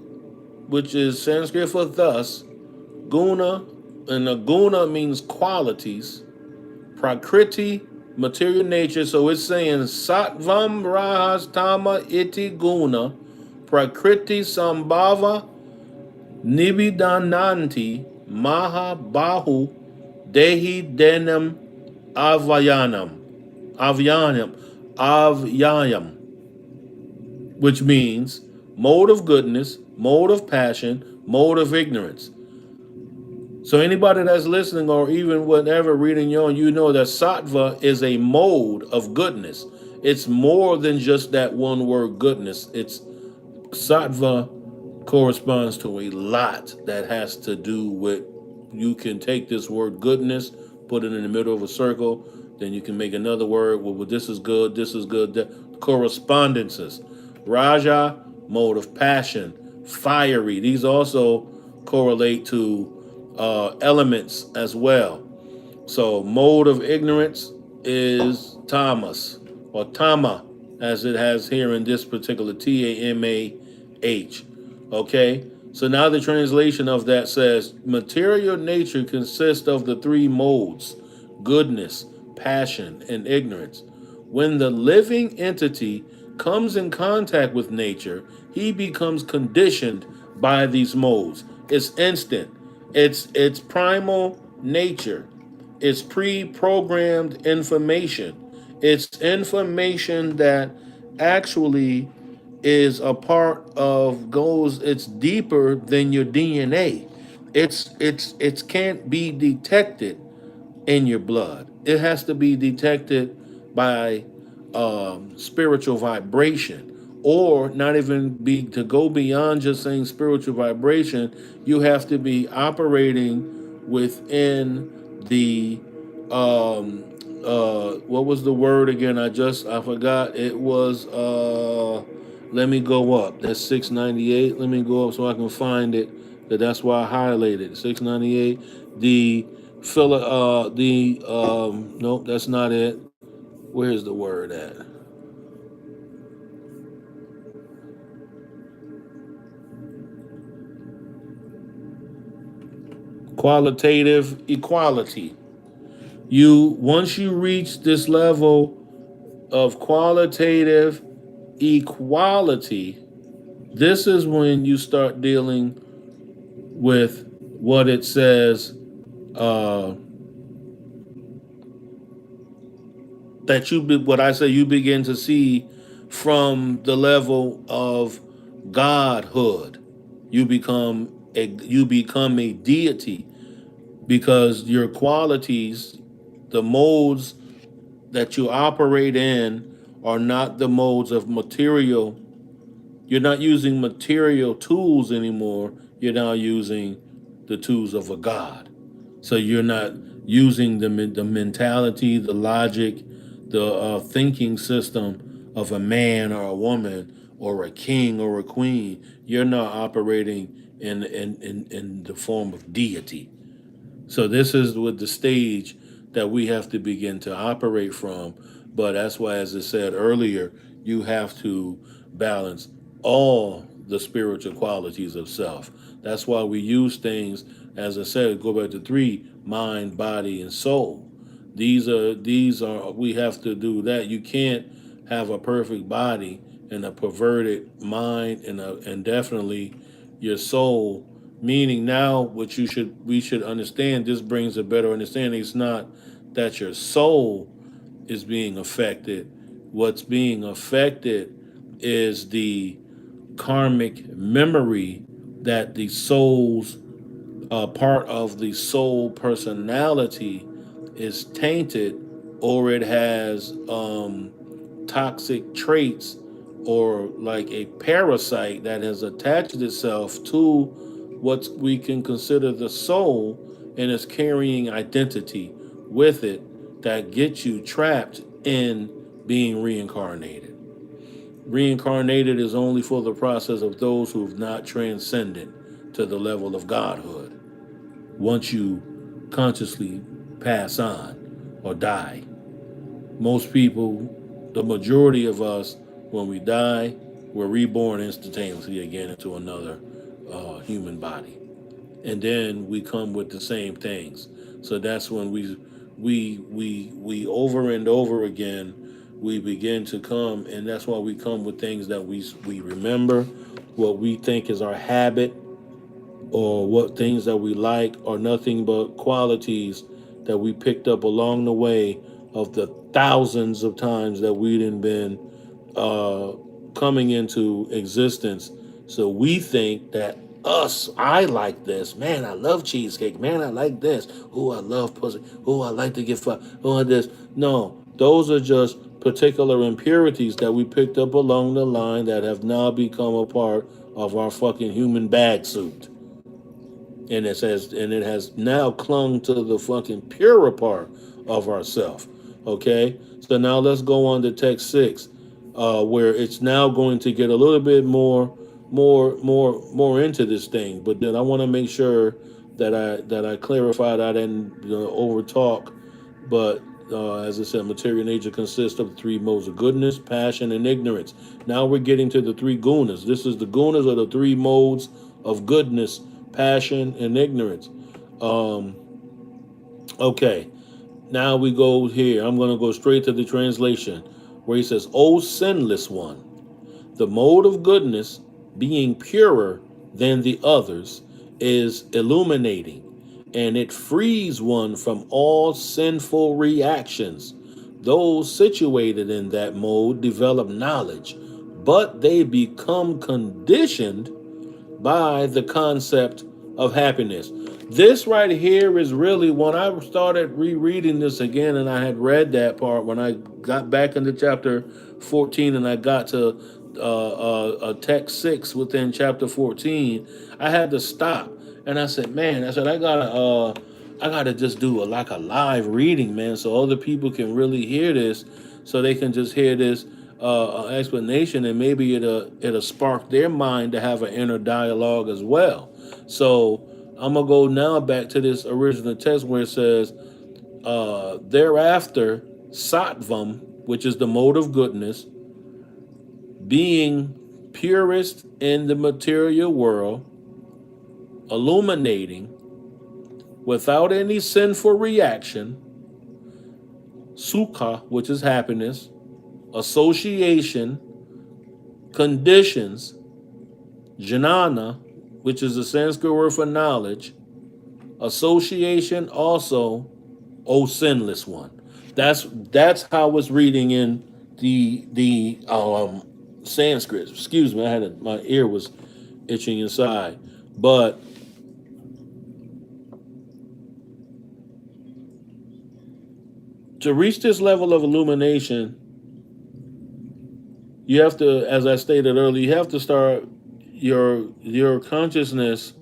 which is Sanskrit for thus. Guna, and a guna means qualities. Prakriti, material nature. So it's saying sattvam, rajas, tama, iti, guna. Prakriti, sambhava, nibidananti, maha, bahu, dehi, denam, avyanam. Avyanam. Avyayam, which means mode of goodness, mode of passion, mode of ignorance. So anybody that's listening, or even whatever reading you on, you know that sattva is a mode of goodness. It's more than just that one word goodness. It's sattva corresponds to a lot that has to do with, you can take this word goodness, put it in the middle of a circle, then you can make another word. Well, this is good, this is good. Correspondences. Raja, mode of passion, fiery. These also correlate to elements as well. So, mode of ignorance is tamas, or tama, as it has here in this particular Tamah. Okay? So now the translation of that says material nature consists of the three modes: goodness, passion, and ignorance. When the living entity comes in contact with nature, he becomes conditioned by these modes. It's instant. It's primal nature. It's pre-programmed information. It's information that actually is a part of goes it's deeper than your DNA. It can't be detected in your blood. It has to be detected by spiritual vibration, or not even be to go beyond just saying spiritual vibration. You have to be operating within the what was the word again? I forgot. It was let me go up. That's 698. Let me go up so I can find it. That's why I highlighted 698. The Nope, that's not it. Where's the word at? Qualitative equality. You once you reach this level of qualitative equality, this is when you start dealing with what it says, uh, what I say you begin to see from the level of godhood. You become a deity because your qualities, the modes that you operate in, are not the modes of material. You're not using material tools anymore. You're now using the tools of a God. So you're not using the mentality, the logic, the thinking system of a man or a woman or a king or a queen. You're not operating in the form of deity. So this is with the stage that we have to begin to operate from. But that's why, as I said earlier, you have to balance all the spiritual qualities of self. That's why we use things, as I said, go back to three: mind, body, and soul. These are we have to do that. You can't have a perfect body and a perverted mind and definitely your soul. Meaning now, what we should understand. This brings a better understanding. It's not that your soul is being affected. What's being affected is the karmic memory that the soul's part of the soul personality is tainted, or it has toxic traits, or like a parasite that has attached itself to what we can consider the soul, and is carrying identity with it that gets you trapped in being reincarnated. Reincarnated is only for the process of those who have not transcended to the level of godhood. Once you consciously pass on or die, most people, the majority of us, when we die, we're reborn instantaneously again into another human body, and then we come with the same things. So that's when we over and over again we begin to come, and that's why we come with things that we remember, what we think is our habit, or what things that we like are nothing but qualities that we picked up along the way of the thousands of times that we didn't been uh, coming into existence. So we think that I like this. Man, I love cheesecake. Man, I like this. Oh, I love pussy. Oh, I like to get fucked. Oh, this. No, those are just particular impurities that we picked up along the line that have now become a part of our fucking human bag suit, and it has now clung to the fucking purer part of ourself. Okay, so now let's go on to text 6, where it's now going to get a little bit more into this thing. But then I want to make sure that I clarify that I didn't over talk. But as I said, material nature consists of the three modes of goodness, passion, and ignorance. Now we're getting to the three gunas. This is the gunas of the three modes of goodness, passion, and ignorance. Um, okay, now we go here. I'm going to go straight to the translation where he says, "O sinless one, the mode of goodness, being purer than the others, is illuminating, and it frees one from all sinful reactions. Those situated in that mode develop knowledge, but they become conditioned by the concept of happiness." This right here is really when I started rereading this again, and I had read that part when I got back into chapter 14 and I got to text 6 within chapter 14. I had to stop and I said, man, I gotta just do like a live reading, man, so other people can really hear this, so they can just hear this explanation, and maybe it'll spark their mind to have an inner dialogue as well. So I'm gonna go now back to this original text where it says, thereafter, sattvam, which is the mode of goodness, being purest in the material world, illuminating without any sinful reaction, sukha, which is happiness, association, conditions, jnana, which is the Sanskrit word for knowledge, association also, O sinless one. That's how it's reading in the Sanskrit. Excuse me, my ear was itching inside. But to reach this level of illumination, you have to, as I stated earlier, you have to start your consciousness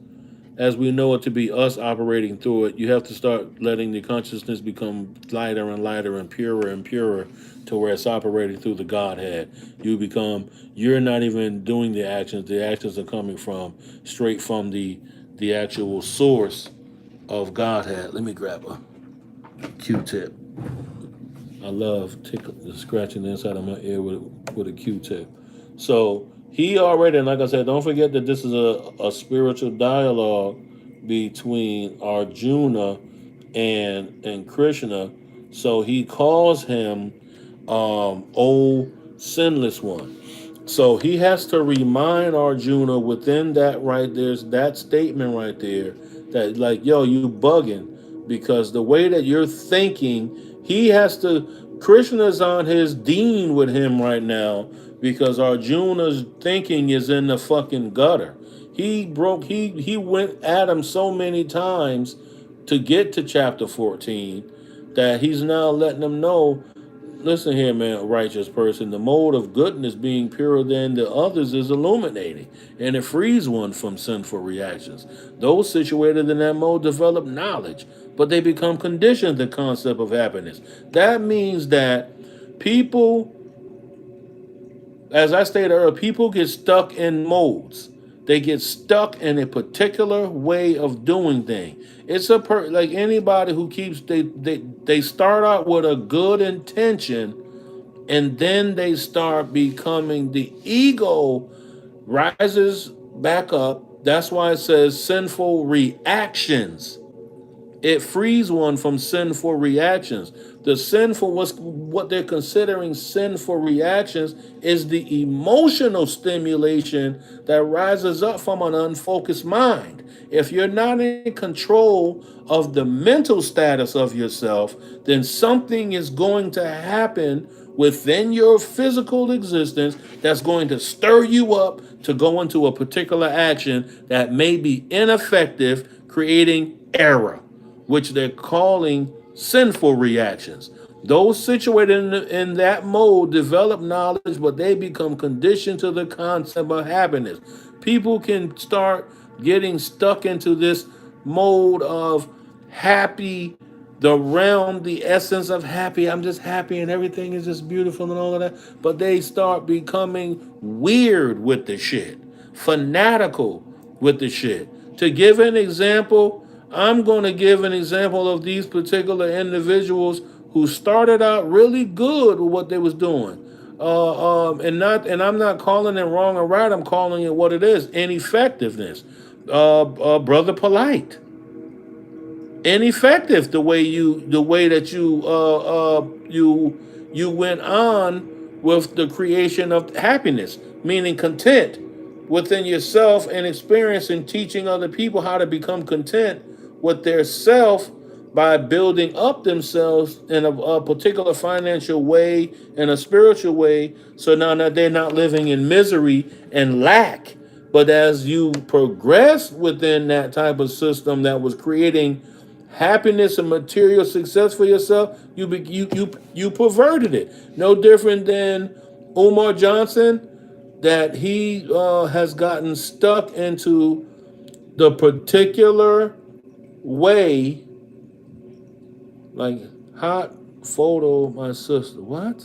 as we know it to be us operating through it. You have to start letting the consciousness become lighter and lighter and purer to where it's operating through the Godhead. You're not even doing the actions. The actions are coming from straight from the actual source of Godhead. Let me grab a Q-tip. I love scratching the inside of my ear with a Q-tip. So he already, and like I said, don't forget that this is a spiritual dialogue between Arjuna and Krishna. So he calls him O sinless one. So he has to remind Arjuna within that right there's that statement right there that like, yo, you bugging because the way that you're thinking, he has to. Krishna's on his dean with him right now because Arjuna's thinking is in the fucking gutter. He went at him so many times to get to chapter 14 that he's now letting him know, listen here, man, righteous person. The mode of goodness being purer than the others is illuminating, and it frees one from sinful reactions. Those situated in that mode develop knowledge, but they become conditioned to the concept of happiness. That means that people, as I stated earlier, people get stuck in modes. They get stuck in a particular way of doing things. It's like anybody who keeps they start out with a good intention, and then they start becoming the ego rises back up. That's why it says sinful reactions. It frees one from sinful reactions. The sinful, what they're considering sinful reactions, is the emotional stimulation that rises up from an unfocused mind. If you're not in control of the mental status of yourself, then something is going to happen within your physical existence that's going to stir you up to go into a particular action that may be ineffective, creating error, which they're calling sinful reactions. Those situated in that mode develop knowledge, but they become conditioned to the concept of happiness. People can start getting stuck into this mode of happy, the realm, the essence of happy. I'm just happy and everything is just beautiful and all of that. But they start becoming weird with the shit, fanatical with the shit. To give an example, I'm going to give an example of these particular individuals who started out really good with what they was doing. And I'm not calling it wrong or right. I'm calling it what it is: ineffectiveness. Brother Polite, ineffective the way that you went on with the creation of happiness, meaning content within yourself and experience and teaching other people how to become content with their self by building up themselves in a particular financial way and a spiritual way, so now that they're not living in misery and lack. But as you progress within that type of system that was creating happiness and material success for yourself, you perverted it. No different than Umar Johnson, that he has gotten stuck into the particular way, like hot photo my sister. What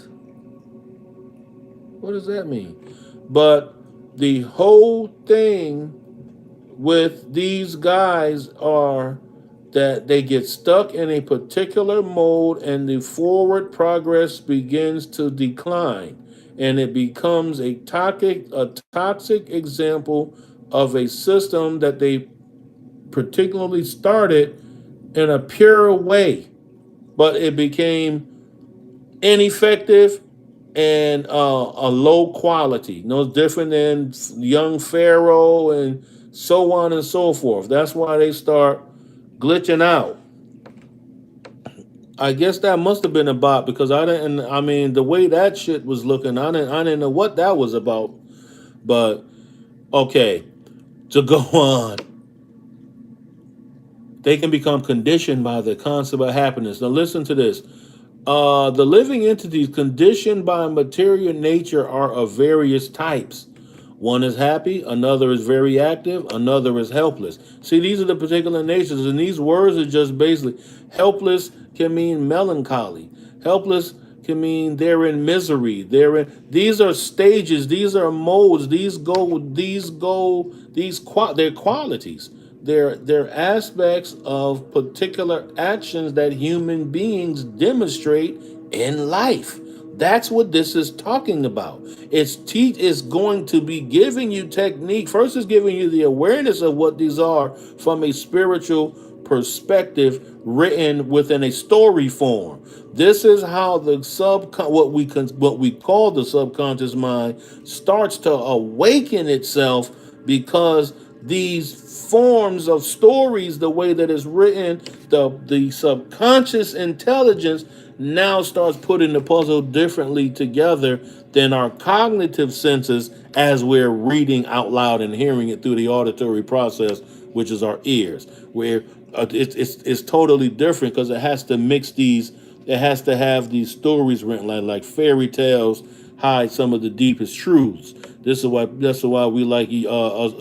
does that mean? But the whole thing with these guys are that they get stuck in a particular mode and the forward progress begins to decline, and it becomes a toxic example of a system that they particularly started in a pure way, but it became ineffective and a low quality, no different than young Pharaoh and so on and so forth. That's why they start glitching out. I guess that must have been a bot because I didn't. I mean, the way that shit was looking, I didn't know what that was about. But okay, to go on, they can become conditioned by the concept of happiness. Now, listen to this. The living entities conditioned by material nature are of various types. One is happy, another is very active, another is helpless. See, these are the particular natures, and these words are just basically helpless can mean melancholy. Helpless can mean they're in misery. These are stages, these are modes, they're qualities. They're aspects of particular actions that human beings demonstrate in life. That's what this is talking about. It's going to be giving you technique. First, it's giving you the awareness of what these are from a spiritual perspective, written within a story form. This is how the what we call the subconscious mind starts to awaken itself, because these forms of stories, the way that it's written, the subconscious intelligence now starts putting the puzzle differently together than our cognitive senses as we're reading out loud and hearing it through the auditory process, which is our ears, where it's totally different because it has to mix these. It has to have these stories written like fairy tales hide some of the deepest truths. This is why we like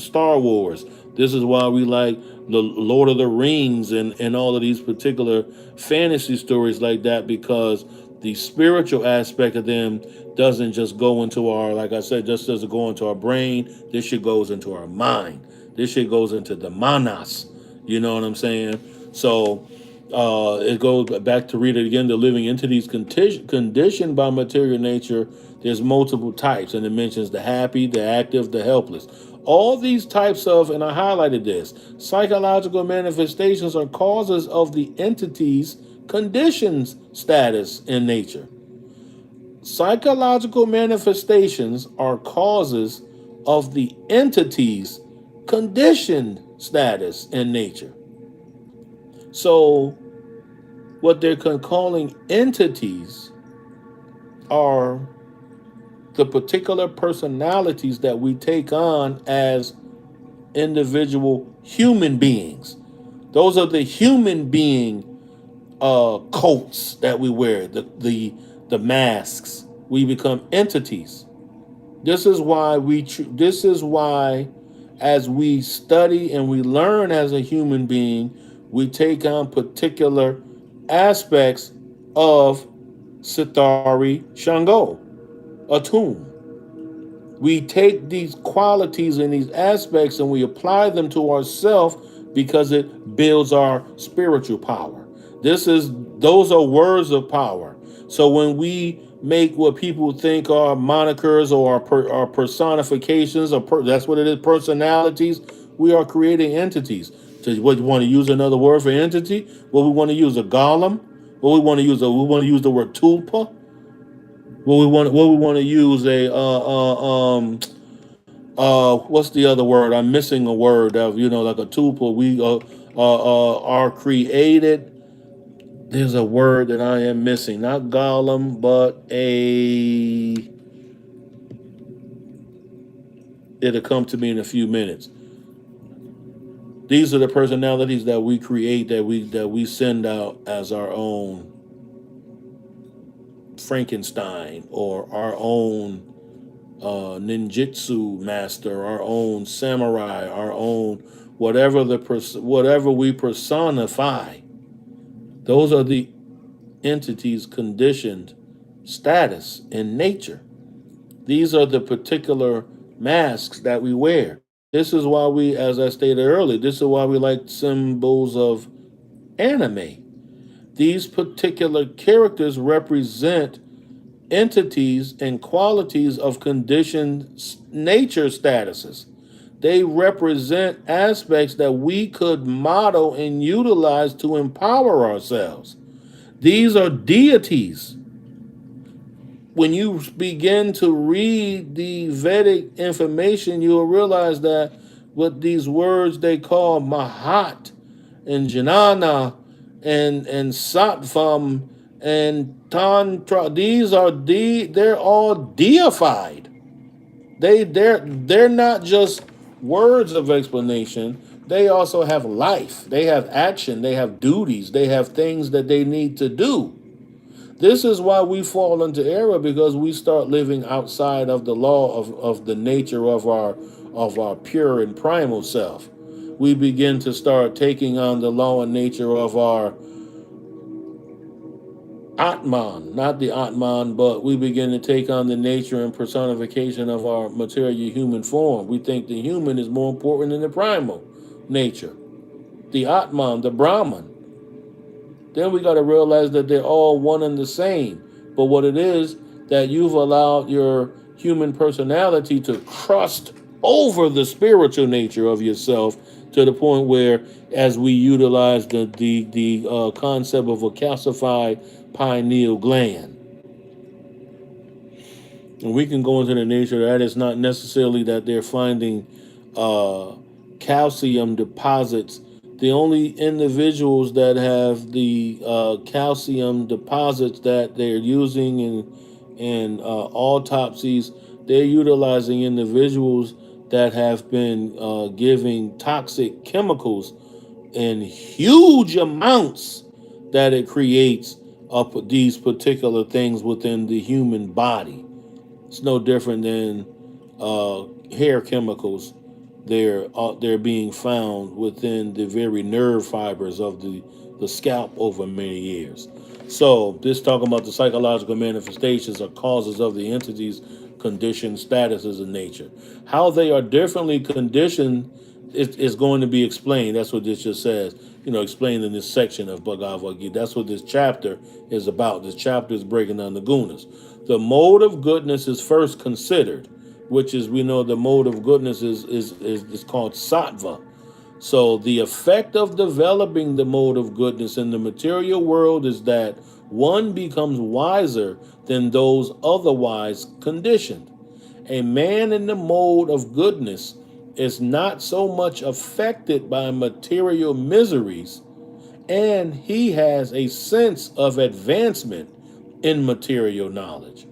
Star Wars. This is why we like the Lord of the Rings and all of these particular fantasy stories like that, because the spiritual aspect of them doesn't just go into our, like I said, just doesn't go into our brain. This shit goes into our mind. This shit goes into the manas. You know what I'm saying? So it goes back to read it again. The living entities conditioned by material nature. There's multiple types, and it mentions the happy, the active, the helpless. All these types of, and I highlighted this, psychological manifestations are causes of the entity's conditions status in nature. Psychological manifestations are causes of the entity's conditioned status in nature. So, what they're calling entities are the particular personalities that we take on as individual human beings. Those are the human being coats that we wear, the masks. We become entities. This is why, as we study and we learn as a human being, we take on particular aspects of Sitari Shango, Atum. We take these qualities and these aspects and we apply them to ourselves because it builds our spiritual power. Those are words of power. So when we make what people think are monikers or our personifications, that's what it is, personalities, we are creating entities. So what, you want to use another word for entity? Well, we want to use a golem. We want to use the word tulpa. We want to use a what's the other word? I'm missing a word of, like a tuple. We are created. There's a word that I am missing, not golem, but it'll come to me in a few minutes. These are the personalities that we create, that we send out as our own Frankenstein, or our own ninjutsu master, our own samurai, our own whatever we personify. Those are the entities' conditioned status in nature. These are the particular masks that we wear. This is why we, as I stated earlier, this is why we like symbols of anime. These particular characters represent entities and qualities of conditioned nature statuses. They represent aspects that we could model and utilize to empower ourselves. These are deities. When you begin to read the Vedic information, you'll realize that with these words they call Mahat and Jnana and Sattvam and Tantra, they're all deified. They're not just words of explanation. They also have life. They have action. They have duties. They have things that they need to do. This is why we fall into error, because we start living outside of the law of the nature of our pure and primal self. We begin to start taking on the law and nature of our Atman, not the Atman, but we begin to take on the nature and personification of our material human form. We think the human is more important than the primal nature, the Atman, the Brahman. Then we got to realize that they're all one and the same. But what it is that you've allowed your human personality to crust over the spiritual nature of yourself to the point where, as we utilize the concept of a calcified pineal gland, and we can go into the nature that it's not necessarily that they're finding calcium deposits. The only individuals that have the calcium deposits that they're using in autopsies, they're utilizing individuals that have been giving toxic chemicals in huge amounts that it creates up these particular things within the human body. It's no different than hair chemicals. They're being found within the very nerve fibers of the scalp over many years. So this talking about the psychological manifestations or causes of the entities, conditions, statuses of nature. How they are differently conditioned is going to be explained. That's what this just says. Explained in this section of Bhagavad Gita. That's what this chapter is about. This chapter is breaking down the gunas. The mode of goodness is first considered, which is, we know the mode of goodness is called sattva. So the effect of developing the mode of goodness in the material world is that one becomes wiser than those otherwise conditioned. A man in the mode of goodness is not so much affected by material miseries, and he has a sense of advancement in material knowledge.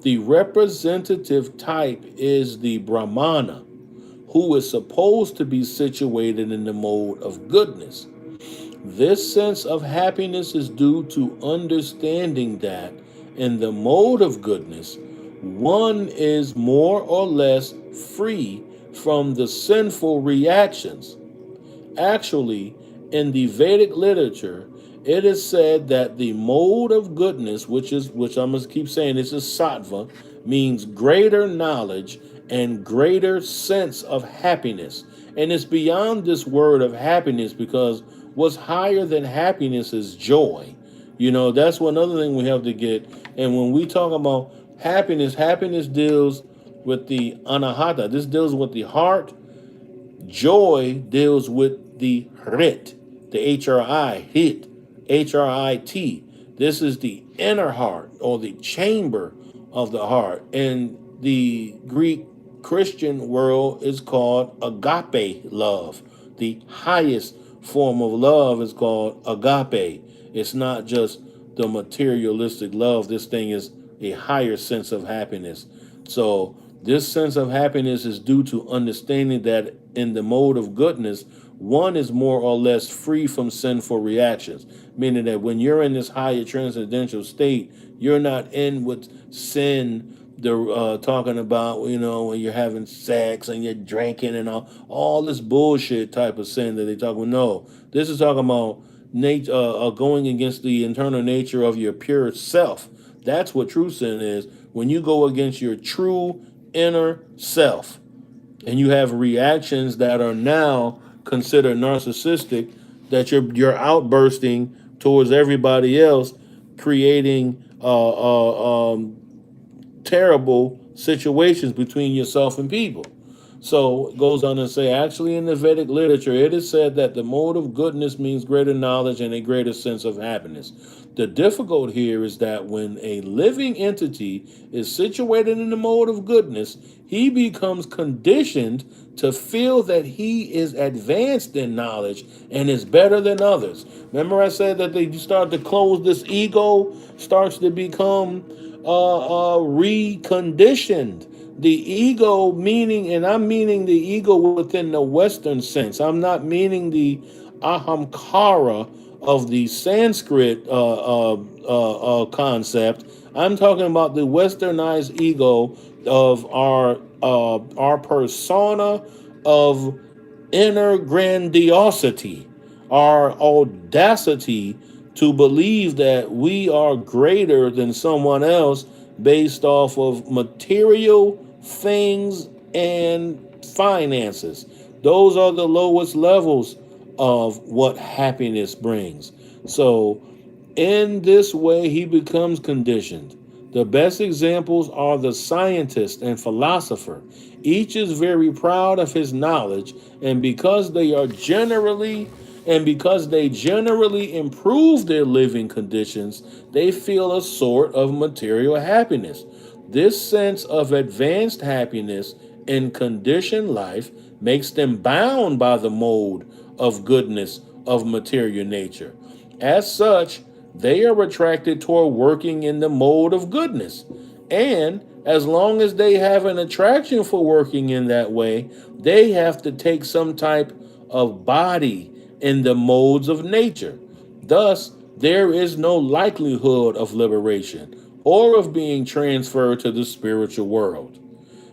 The representative type is the Brahmana, who is supposed to be situated in the mode of goodness. This sense of happiness is due to understanding that in the mode of goodness, one is more or less free from the sinful reactions. Actually, in the Vedic literature, it is said that the mode of goodness, which I must keep saying, this is sattva, means greater knowledge and greater sense of happiness. And it's beyond this word of happiness, because what's higher than happiness is joy. That's one other thing we have to get. And when we talk about happiness, happiness deals with the anahata. This deals with the heart. Joy deals with the hrit, the hrit, hrit. This is the inner heart, or the chamber of the heart. In the Greek Christian world, is called agape love. The highest form of love is called agape. It's not just the materialistic love. This thing is a higher sense of happiness. So this sense of happiness is due to understanding that in the mode of goodness, one is more or less free from sinful reactions, meaning that when you're in this higher transcendental state, you're not in with sin. They're talking about, when you're having sex and you're drinking and all this bullshit type of sin that they talk about. No, this is talking about going against the internal nature of your pure self. That's what true sin is. When you go against your true inner self, and you have reactions that are now considered narcissistic, that you're outbursting towards everybody else, creating terrible situations between yourself and people. So it goes on to say, actually, in the Vedic literature, it is said that the mode of goodness means greater knowledge and a greater sense of happiness. The difficult here is that when a living entity is situated in the mode of goodness, he becomes conditioned to feel that he is advanced in knowledge and is better than others. Remember, I said that they start to close, this ego starts to become reconditioned. The ego, meaning, and I'm meaning the ego within the Western sense. I'm not meaning the ahamkara of the Sanskrit concept. I'm talking about the westernized ego of our persona of inner grandiosity, our audacity to believe that we are greater than someone else based off of material things and finances. Those are the lowest levels of what happiness brings. So, in this way, he becomes conditioned. The best examples are the scientist and philosopher. Each is very proud of his knowledge, and because they generally improve their living conditions, they feel a sort of material happiness. This sense of advanced happiness in conditioned life makes them bound by the mode of goodness of material nature. As such, they are attracted toward working in the mode of goodness. And as long as they have an attraction for working in that way, they have to take some type of body in the modes of nature. Thus, there is no likelihood of liberation or of being transferred to the spiritual world.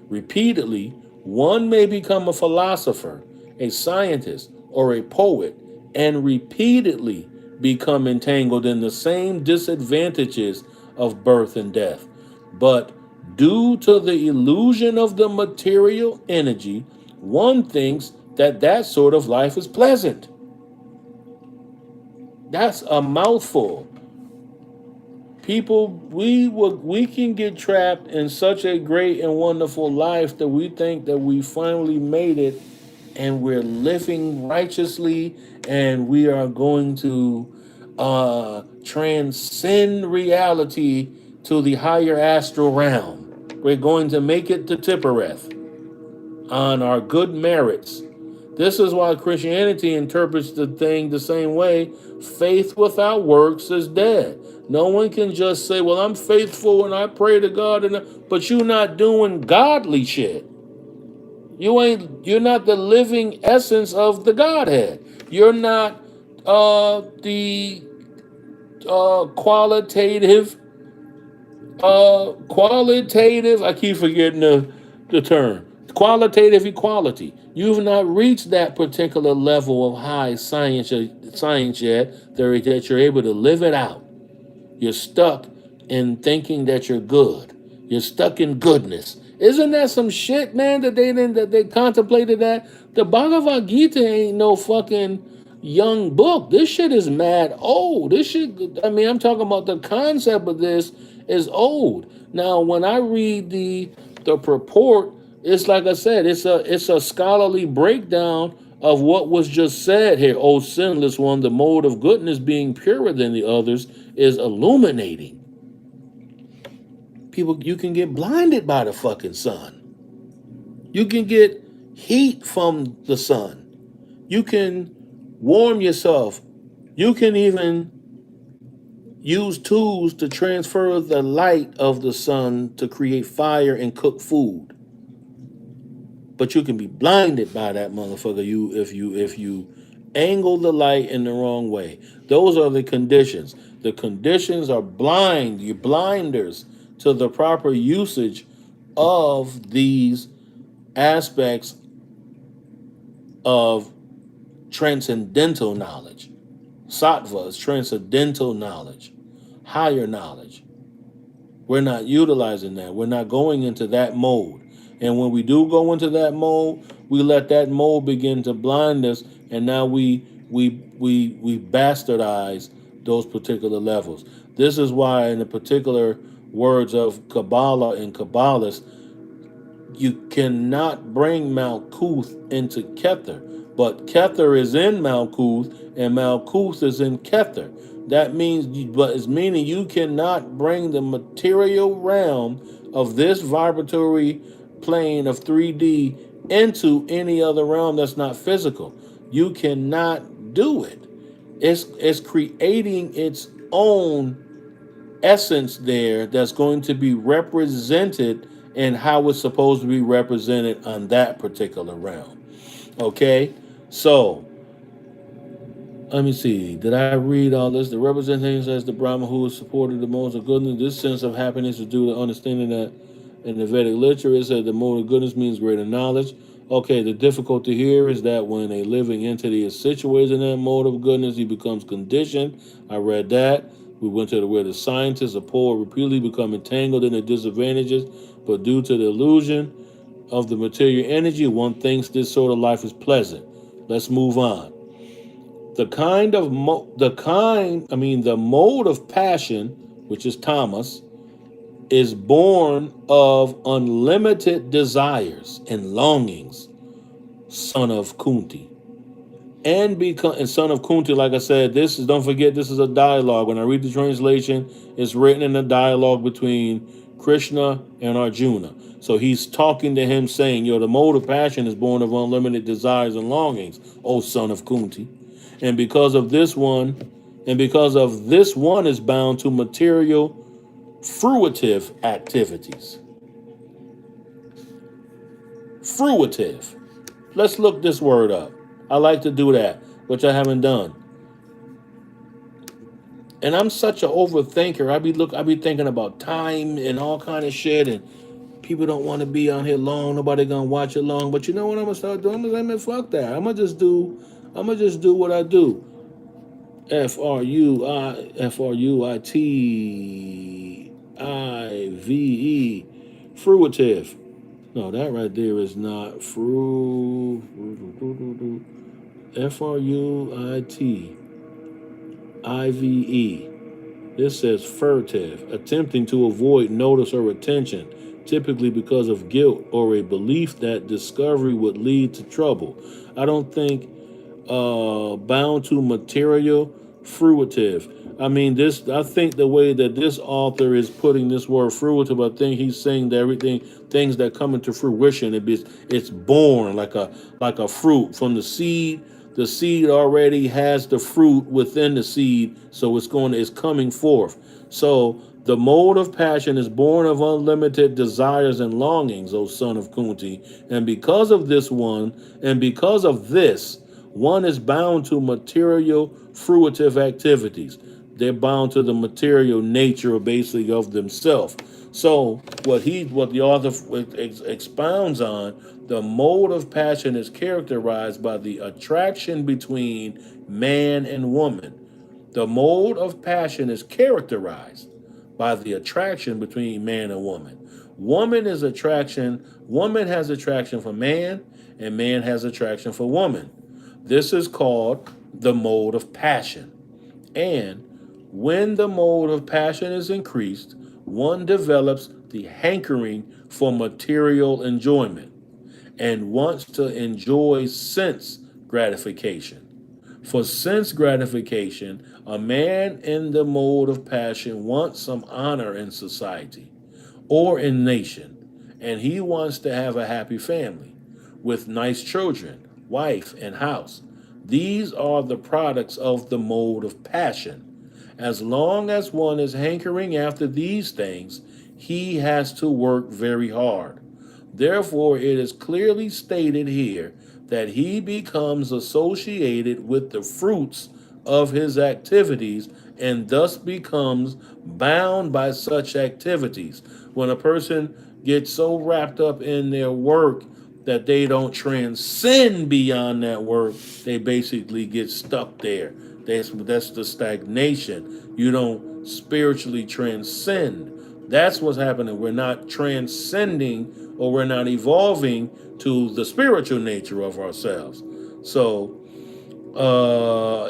Repeatedly, one may become a philosopher, a scientist, or a poet, and repeatedly become entangled in the same disadvantages of birth and death. But due to the illusion of the material energy, one thinks that that sort of life is pleasant. That's a mouthful. People, we can get trapped in such a great and wonderful life that we think that we finally made it and we're living righteously and we are going to transcend reality to the higher astral realm. We're going to make it to Tippereth on our good merits. This is why Christianity interprets the thing the same way. Faith without works is dead. No one can just say, well, I'm faithful and I pray to God, but you're not doing godly shit. You're not the living essence of the Godhead. You're not the qualitative, I keep forgetting the term, qualitative equality. You've not reached that particular level of high science yet that you're able to live it out. You're stuck in thinking that you're good. You're stuck in goodness. Isn't that some shit, man, that they contemplated that? The Bhagavad Gita ain't no fucking young book. This shit is mad old. This shit, I mean, I'm talking about the concept of this is old. Now, when I read the purport, it's like I said, it's a scholarly breakdown of what was just said here. O sinless one, the mode of goodness being purer than the others is illuminating. People, you can get blinded by the fucking sun. You can get heat from the sun. You can warm yourself. You can even use tools to transfer the light of the sun to create fire and cook food. But you can be blinded by that motherfucker if you angle the light in the wrong way. Those are the conditions. The conditions are blind, you blinders to the proper usage of these aspects of transcendental knowledge. Sattva is transcendental knowledge, higher knowledge. We're not utilizing that. We're not going into that mode. And when we do go into that mode, we let that mode begin to blind us, and now we bastardize those particular levels. This is why, in the particular words of Kabbalah and Kabbalists, you cannot bring Malkuth into Kether, but Kether is in Malkuth, and Malkuth is in Kether. That means, but it's meaning you cannot bring the material realm of this vibratory plane of 3D into any other realm that's not physical. You cannot do it. It's creating its own essence there that's going to be represented in how it's supposed to be represented on that particular realm. Okay? So, let me see. Did I read all this? The representation says the Brahma who is supported the modes of goodness. This sense of happiness is due to understanding that in the Vedic literature it said the mode of goodness means greater knowledge. Okay, the difficulty here is that when a living entity is situated in that mode of goodness, he becomes conditioned. I read that. We went to where the scientists or poet repeatedly become entangled in the disadvantages, but due to the illusion of the material energy, one thinks this sort of life is pleasant. Let's move on. The mode of passion, which is tamas, is born of unlimited desires and longings, son of Kunti. And son of Kunti, like I said, don't forget, this is a dialogue. When I read the translation, it's written in a dialogue between Krishna and Arjuna. So he's talking to him saying, the mode of passion is born of unlimited desires and longings, O son of Kunti. And because of this one is bound to material fruitive activities. Fruitive. Let's look this word up. I like to do that, which I haven't done. And I'm such an overthinker. I be thinking about time and all kind of shit, and people don't want to be on here long. Nobody gonna watch it long. But you know what I'm gonna start doing? I'm gonna say, fuck that. I'm gonna just do what I do. Fruitive. Fruitive. No, that right there is not Fruitive. This says furtive, attempting to avoid notice or attention, typically because of guilt or a belief that discovery would lead to trouble. I don't think bound to material, fruitive. I think the way that this author is putting this word fruitive, I think he's saying that things that come into fruition, it's born like a fruit from the seed. The seed already has the fruit within the seed, so it's coming forth. So the mode of passion is born of unlimited desires and longings, O son of Kunti. And because of this, one is bound to material fruitive activities. They're bound to the material nature, basically, of themselves. So what the author expounds on, the mode of passion is characterized by the attraction between man and woman. The mode of passion is characterized by the attraction between man and woman. Woman has attraction for man, and man has attraction for woman. This is called the mode of passion. And when the mode of passion is increased, one develops the hankering for material enjoyment and wants to enjoy sense gratification. For sense gratification, a man in the mode of passion wants some honor in society or in nation, and he wants to have a happy family with nice children, wife, and house. These are the products of the mode of passion. As long as one is hankering after these things, he has to work very hard. Therefore, it is clearly stated here that he becomes associated with the fruits of his activities and thus becomes bound by such activities. When a person gets so wrapped up in their work that they don't transcend beyond that work, they basically get stuck there. That's the stagnation. You don't spiritually transcend. That's what's happening. We're not transcending, or we're not evolving to the spiritual nature of ourselves. So,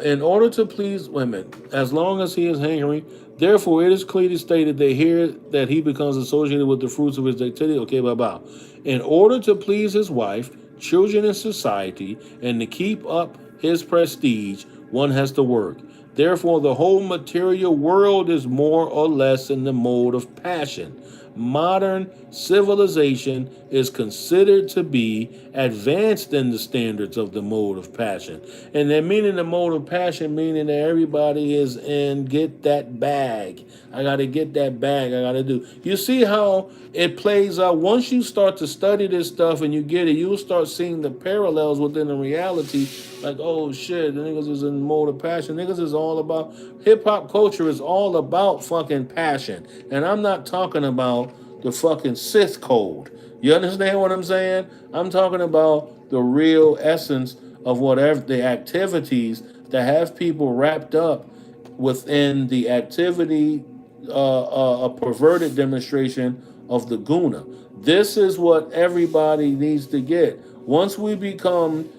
in order to please women, as long as he is hungry, therefore it is clearly stated that here that he becomes associated with the fruits of his activity. Okay, blah blah. In order to please his wife, children, in society, and to keep up his prestige, one has to work. Therefore, the whole material world is more or less in the mode of passion. Modern civilization is considered to be advanced in the standards of the mode of passion. And then meaning the mode of passion, meaning that everybody is in get that bag. I got to get that bag. I got to do. You see how it plays out? Once you start to study this stuff and you get it, you'll start seeing the parallels within the reality. Like, oh shit, the niggas is in mode of passion. Niggas is all about, hip hop culture is all about fucking passion. And I'm not talking about the fucking Sith code. You understand what I'm saying? I'm talking about the real essence of whatever the activities that have people wrapped up within the activity, a perverted demonstration of the guna. This is what everybody needs to get. Once we become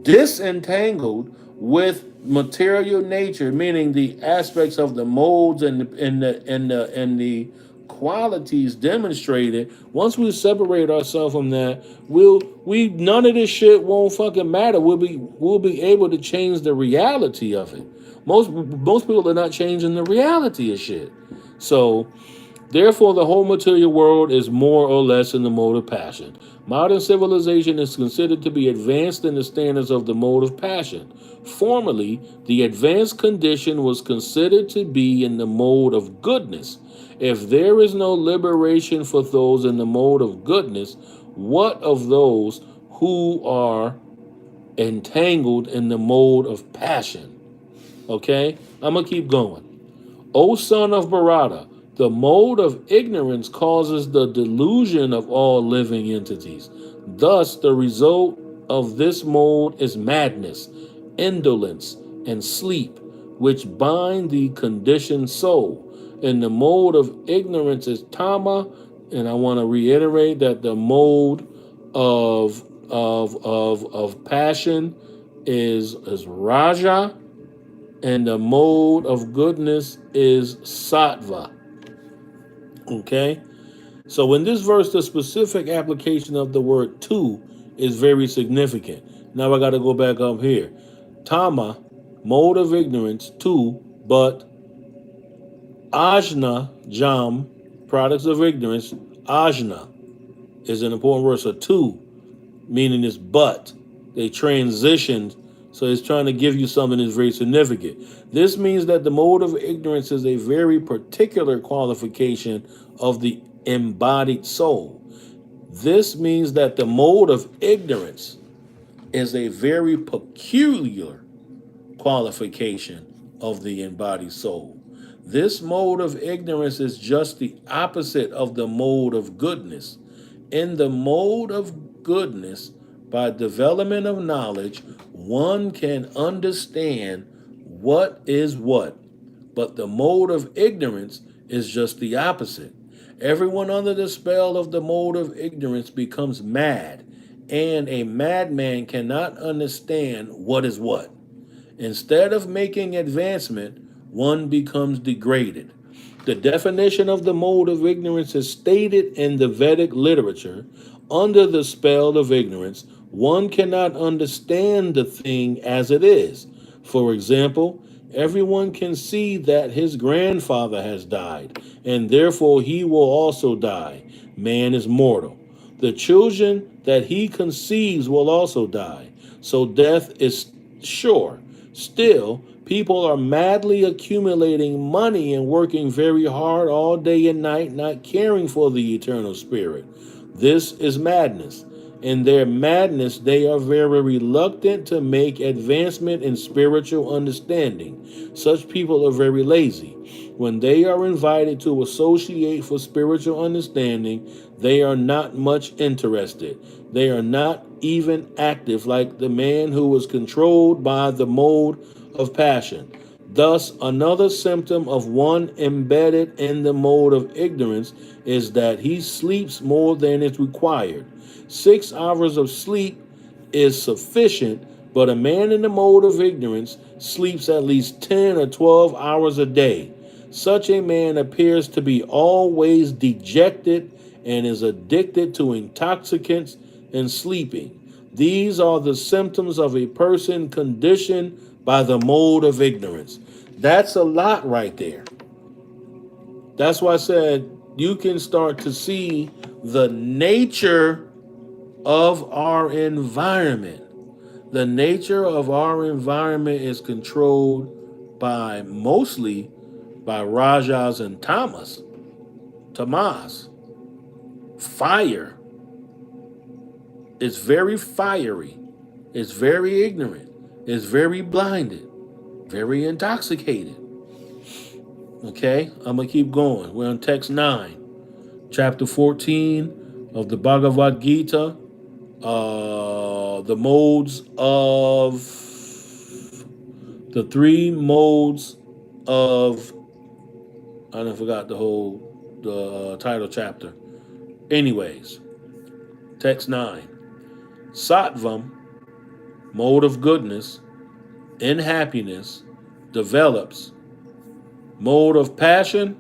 disentangled with material nature, meaning the aspects of the molds and the qualities demonstrated. Once we separate ourselves from that, we none of this shit won't fucking matter. We'll be able to change the reality of it. Most people are not changing the reality of shit. So therefore, the whole material world is more or less in the mode of passion. Modern civilization is considered to be advanced in the standards of the mode of passion. Formerly, the advanced condition was considered to be in the mode of goodness. If there is no liberation for those in the mode of goodness, what of those who are entangled in the mode of passion? Okay, I'm going to keep going. O son of Bharata, the mode of ignorance causes the delusion of all living entities. Thus, the result of this mode is madness, indolence, and sleep, which bind the conditioned soul. And the mode of ignorance is tama, and I want to reiterate that the mode of passion is raja, and the mode of goodness is sattva. Okay? So in this verse, the specific application of the word to is very significant. Now I got to go back up here. Tama, mode of ignorance, to, but ajna, jam, products of ignorance, ajna is an important word. So to, meaning it's but. They transitioned, so it's trying to give you something that's very significant. This means that the mode of ignorance is a very particular qualification of the embodied soul. This means that the mode of ignorance is a very peculiar qualification of the embodied soul. This mode of ignorance is just the opposite of the mode of goodness. In the mode of goodness, by development of knowledge, one can understand what is what. But the mode of ignorance is just the opposite. Everyone under the spell of the mode of ignorance becomes mad, and a madman cannot understand what is what. Instead of making advancement, one becomes degraded. The definition of the mode of ignorance is stated in the Vedic literature. Under the spell of ignorance, one cannot understand the thing as it is. For example, everyone can see that his grandfather has died, and therefore he will also die. Man is mortal. The children that he conceives will also die. So death is sure. Still, people are madly accumulating money and working very hard all day and night, not caring for the eternal spirit. This is madness. In their madness, they are very reluctant to make advancement in spiritual understanding. Such people are very lazy. When they are invited to associate for spiritual understanding, they are not much interested. They are not even active like the man who was controlled by the mode of passion. Thus, another symptom of one embedded in the mode of ignorance is that he sleeps more than is required. 6 hours of sleep is sufficient, but a man in the mode of ignorance sleeps at least 10 or 12 hours a day. Such a man appears to be always dejected and is addicted to intoxicants and sleeping. These are the symptoms of a person conditioned by the mode of ignorance. That's a lot right there. That's why I said you can start to see the nature of our environment. The nature of our environment is controlled by mostly by Rajas and Tamas. Fire. It's very fiery. It's very ignorant. It's very blinded. Very intoxicated. Okay, I'm going to keep going. We're on text 9, chapter 14 of the Bhagavad Gita. The modes of the three modes of, I forgot the title chapter. Anyways, text 9. Sattvam, mode of goodness, in happiness, develops. Mode of passion,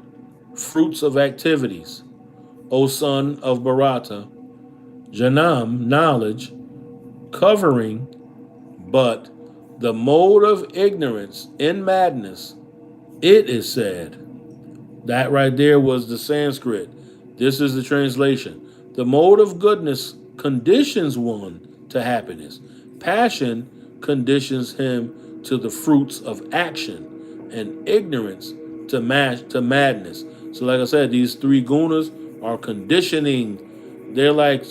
fruits of activities. O son of Bharata, Janam, knowledge, covering, but the mode of ignorance in madness, it is said. That right there was the Sanskrit. This is the translation. The mode of goodness conditions one to happiness. Passion conditions him to the fruits of action, and ignorance to madness. So like I said, these three gunas are conditioning. They're like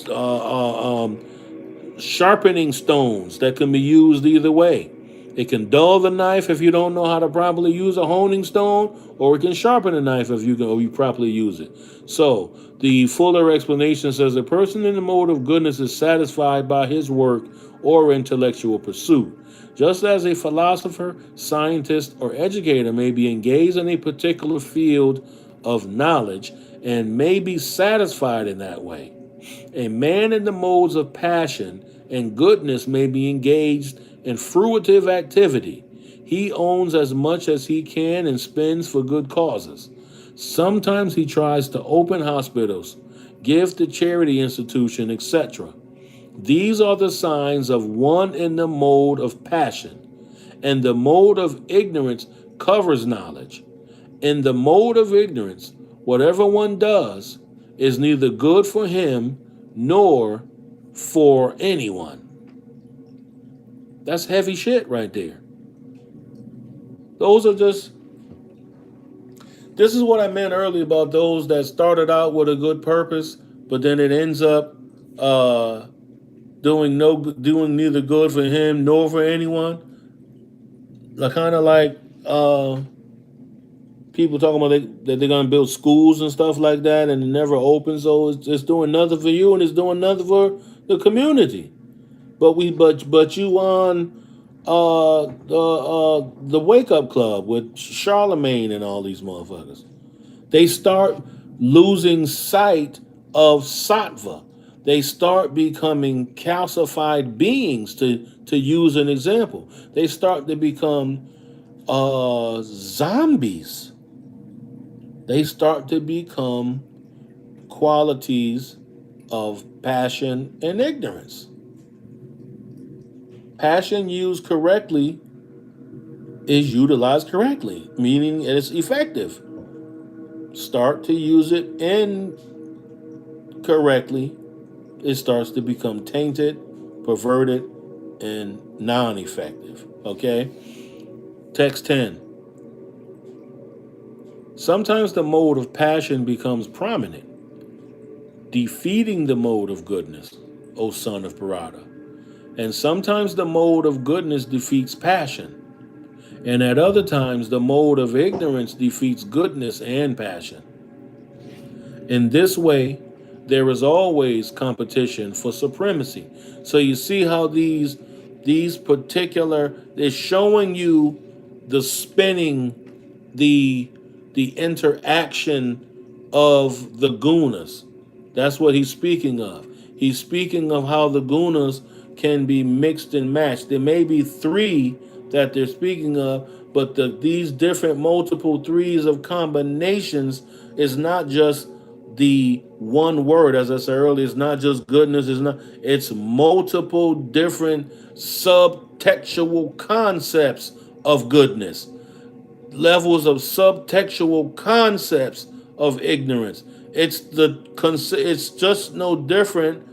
sharpening stones that can be used either way. It can dull the knife if you don't know how to properly use a honing stone, or it can sharpen a knife if you properly use it. So the fuller explanation says a person in the mode of goodness is satisfied by his work or intellectual pursuit. Just as a philosopher, scientist, or educator may be engaged in a particular field of knowledge and may be satisfied in that way, a man in the modes of passion and goodness may be engaged in fruitive activity. He owns as much as he can and spends for good causes. Sometimes he tries to open hospitals, give to charity institution, etc. These are the signs of one in the mode of passion, and the mode of ignorance covers knowledge. In the mode of ignorance, whatever one does is neither good for him nor for anyone. That's heavy shit right there. Those are just, this is what I meant earlier about those that started out with a good purpose, but then it ends up doing neither good for him nor for anyone. Like kind of like people talking about that they're gonna build schools and stuff like that, and it never opens. So it's doing nothing for you, and it's doing nothing for the community. But you on the Wake Up Club with Charlemagne and all these motherfuckers. They start losing sight of sattva. They start becoming calcified beings, to use an example. They start to become zombies. They start to become qualities of passion and ignorance. Passion used correctly is utilized correctly, meaning it's effective. Start to use it incorrectly, it starts to become tainted, perverted, and non-effective. Okay? Text 10. Sometimes the mode of passion becomes prominent, defeating the mode of goodness, O son of Bharata. And sometimes the mode of goodness defeats passion. And at other times, the mode of ignorance defeats goodness and passion. In this way, there is always competition for supremacy. So you see how these particular, they're showing you the spinning, the interaction of the gunas. That's what he's speaking of. He's speaking of how the gunas can be mixed and matched. There may be three that they're speaking of, but these different multiple threes of combinations is not just the one word. As I said earlier, it's not just goodness. It's multiple different subtextual concepts of goodness, levels of subtextual concepts of ignorance. It's just no different.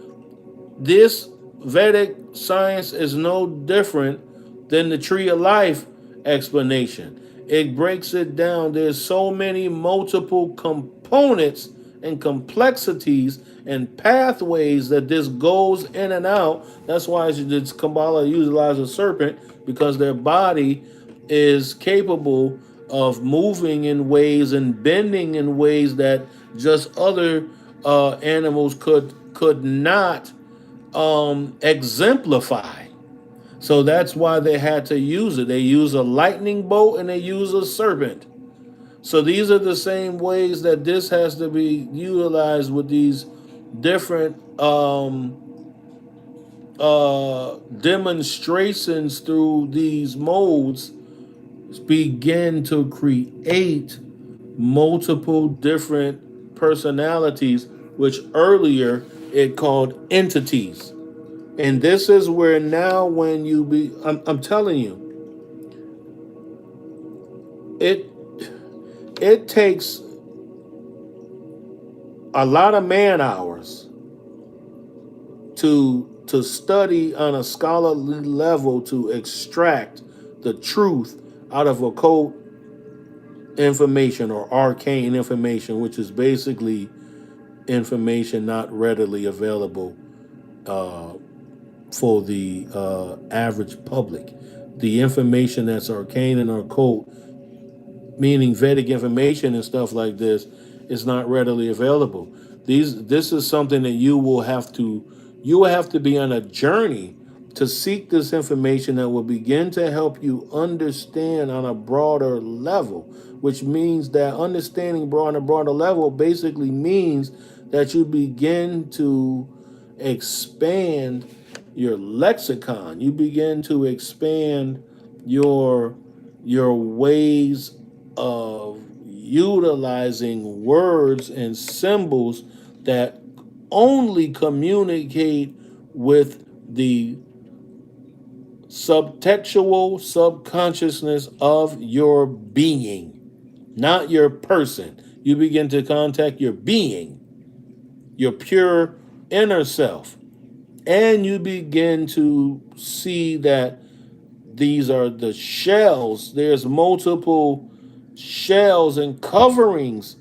This Vedic science is no different than the tree of life explanation. It breaks it down. There's so many multiple components and complexities and pathways that this goes in and out. That's why it's Kabbalah utilizes a serpent, because their body is capable of moving in ways and bending in ways that just other animals could not exemplify. So that's why they had to use it. They use a lightning bolt and they use a serpent. So these are the same ways that this has to be utilized with these different demonstrations through these modes, begin to create multiple different personalities, which earlier it called entities. And this is where now when I'm telling you, it takes a lot of man hours to study on a scholarly level to extract the truth out of occult information or arcane information, which is basically information not readily available for the average public. The information that's arcane and occult, meaning Vedic information and stuff like this, is not readily available. This is something that you will have to be on a journey to seek this information that will begin to help you understand on a broader level, which means that understanding on a broader level basically means that you begin to expand your lexicon. You begin to expand your ways of utilizing words and symbols that only communicate with the subtextual subconsciousness of your being, not your person. You begin to contact your being, your pure inner self, and you begin to see that these are the shells. There's multiple shells and coverings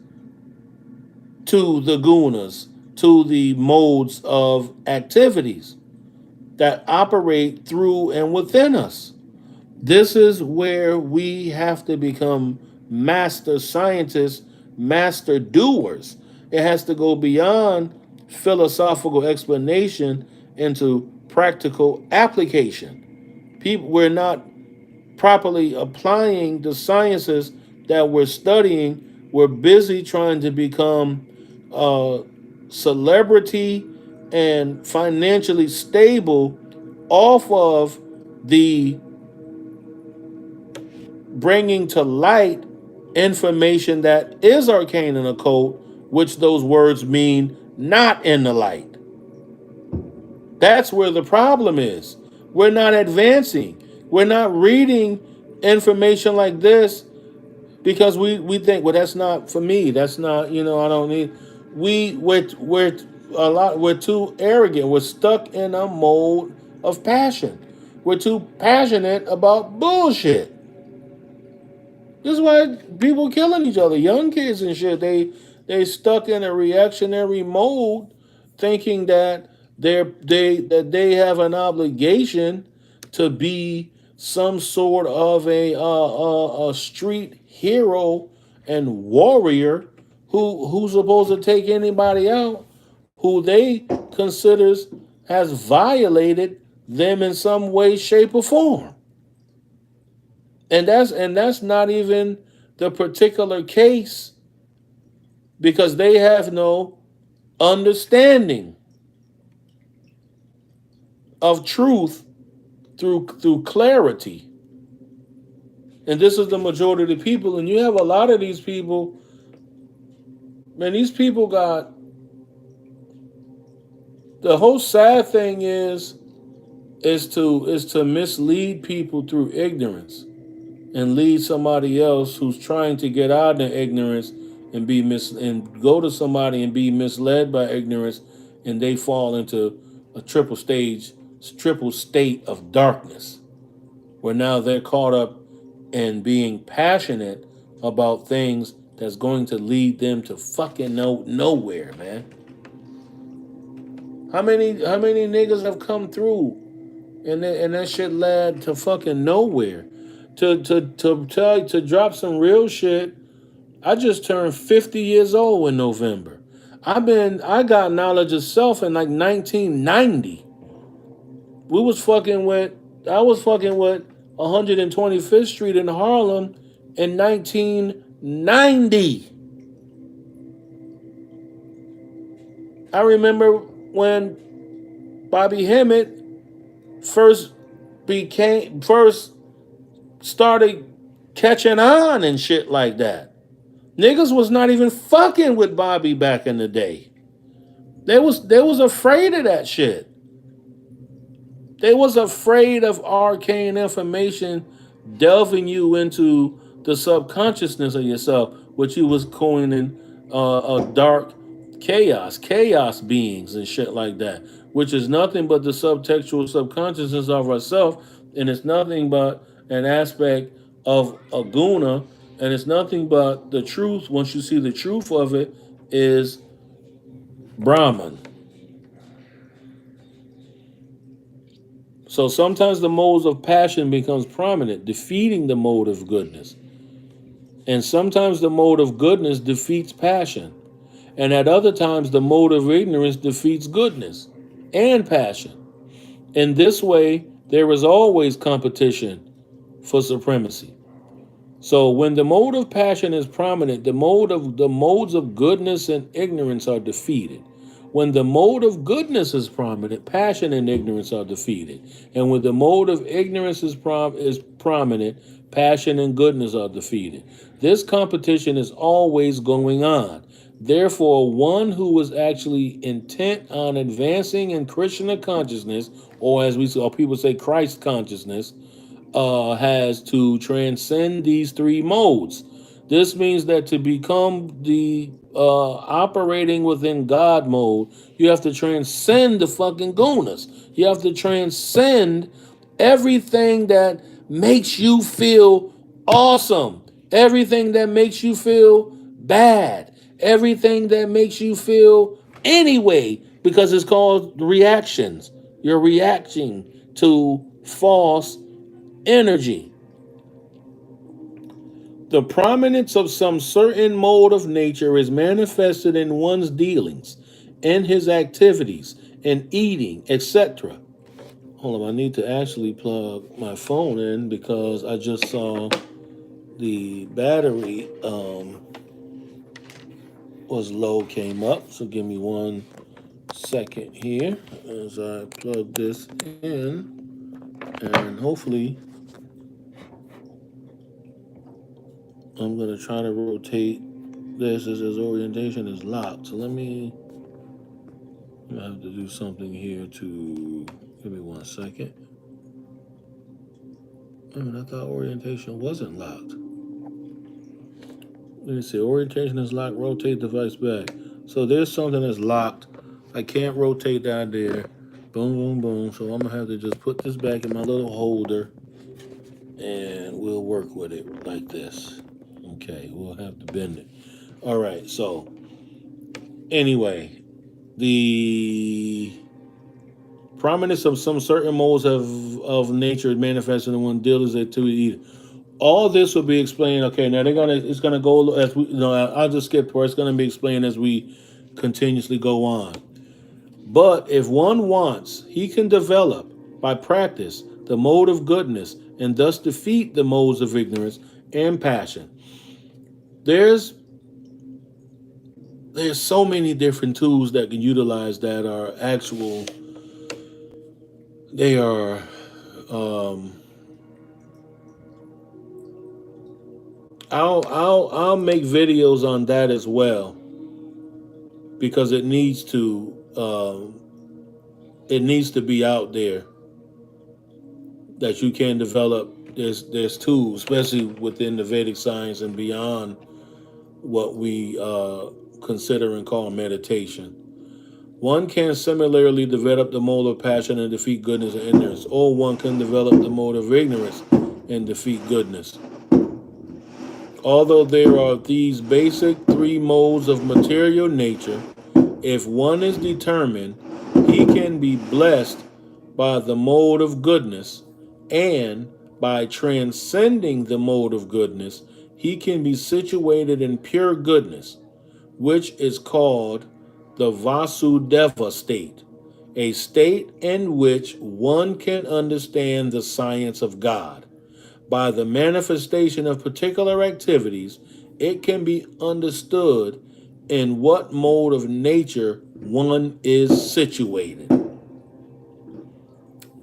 to the gunas, to the modes of activities that operate through and within us. This is where we have to become master scientists, master doers. It has to go beyond philosophical explanation into practical application. We're not properly applying the sciences that we're studying. We're busy trying to become celebrity and financially stable off of the bringing to light information that is arcane and occult, which those words mean not in the light. That's where the problem is. We're not advancing. We're not reading information like this because we think, well, that's not for me. That's not, I don't need. We're too arrogant. We're stuck in a mode of passion. We're too passionate about bullshit. This is why people killing each other, young kids and shit. They stuck in a reactionary mode, thinking that they have an obligation to be some sort of a street hero and warrior who's supposed to take anybody out who they considers has violated them in some way, shape, or form. And that's not even the particular case, because they have no understanding of truth through clarity. And this is the majority of the people. And you have a lot of these people, man, these people got, the whole sad thing is to mislead people through ignorance, and lead somebody else who's trying to get out of ignorance and and go to somebody and be misled by ignorance, and they fall into a triple state of darkness, where now they're caught up in being passionate about things that's going to lead them to fucking nowhere, man. How many niggas have come through, and that shit led to fucking nowhere. To drop some real shit. I just turned 50 years old in November. I got knowledge of self in like 1990. We was fucking with I was fucking with 125th Street in Harlem in 1990. I remember when Bobby Hemmett first started catching on and shit like that. Niggas was not even fucking with Bobby back in the day. They was afraid of that shit. They was afraid of arcane information delving you into the subconsciousness of yourself, which you was coining a dark chaos beings and shit like that, which is nothing but the subtextual subconsciousness of ourself, and it's nothing but an aspect of a guna, and it's nothing but the truth. Once you see the truth of it, is Brahman. So sometimes the modes of passion becomes prominent, defeating the mode of goodness. And sometimes the mode of goodness defeats passion. And at other times, the mode of ignorance defeats goodness and passion. In this way, there is always competition for supremacy. So when the mode of passion is prominent, the modes of goodness and ignorance are defeated. When the mode of goodness is prominent, passion and ignorance are defeated. And when the mode of ignorance is prominent, passion and goodness are defeated. This competition is always going on. Therefore, one who is actually intent on advancing in Krishna consciousness, or as people say, Christ consciousness, has to transcend these three modes. This means that to become the operating within God mode, you have to transcend the fucking gunas. You have to transcend everything that makes you feel awesome, everything that makes you feel bad, everything that makes you feel anyway, because it's called reactions. You're reacting to false energy. The prominence of some certain mode of nature is manifested in one's dealings, in his activities, in eating, etc. Hold on, I need to actually plug my phone in because I just saw the battery was low, came up. So give me 1 second here as I plug this in, and hopefully I'm going to try to rotate this as his orientation is locked. So I'm going to have to do something here to, give me 1 second. I thought orientation wasn't locked. Let me see, orientation is locked, rotate device back. So there's something that's locked. I can't rotate down there. Boom, boom, boom. So I'm going to have to just put this back in my little holder, and we'll work with it like this. Okay, we'll have to bend it. All right, so anyway, the prominence of some certain modes of nature manifesting in one deal is activity. All this will be explained. Okay, now it's gonna go as we, I'll just skip where it's gonna be explained as we continuously go on. But if one wants, he can develop by practice the mode of goodness, and thus defeat the modes of ignorance and passion. There's there's so many different tools that can utilize that are actual. They are. Um, I'll make videos on that as well because it needs to be out there that you can develop. There's tools, especially within the Vedic science and beyond what we consider and call meditation. One can similarly develop the mode of passion and defeat goodness and ignorance, or one can develop the mode of ignorance and defeat goodness. Although there are these basic three modes of material nature, if one is determined, he can be blessed by the mode of goodness, and by transcending the mode of goodness, he can be situated in pure goodness, which is called the Vasudeva state, a state in which one can understand the science of God. By the manifestation of particular activities, it can be understood in what mode of nature one is situated.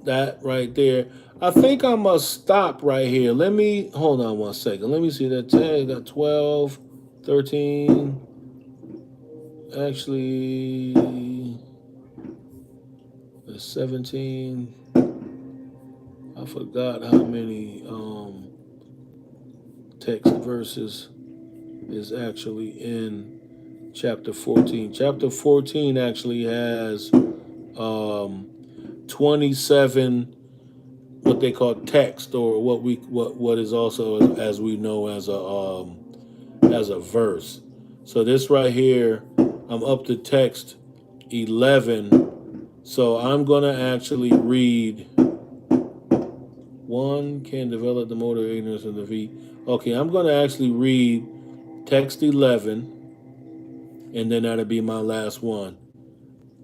That right there. I think I must stop right here. Let me hold on one second. Let me see that 10, got 12, 13. Actually, the 17. I forgot how many text verses is actually in chapter 14. Chapter 14 actually has 27 what they call text, or what is also as we know as a verse. So this right here, I'm up to text 11. So I'm gonna actually read. One can develop the mode of ignorance and defeat. Okay, I'm gonna actually read text 11, and then that'll be my last one.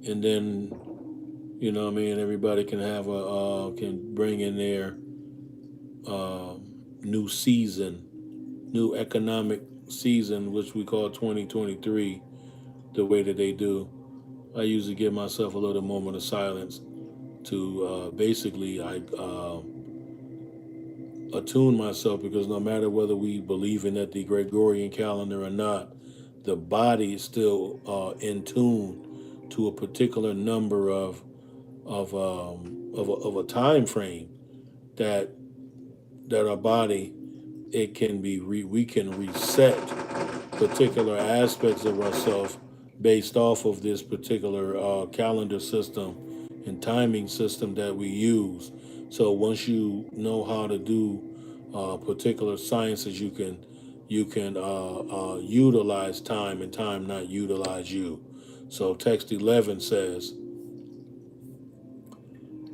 And then, what I mean, everybody can have can bring in their uh, new season, new economic season, which we call 2023, the way that they do. I usually give myself a little moment of silence to basically attune myself, because no matter whether we believe in that the Gregorian calendar or not, the body is still in tune to a particular number of a time frame that our body, it can be we can reset particular aspects of ourselves based off of this particular calendar system and timing system that we use. So once you know how to do particular sciences, you can utilize time and time not utilize you. So text 11 says,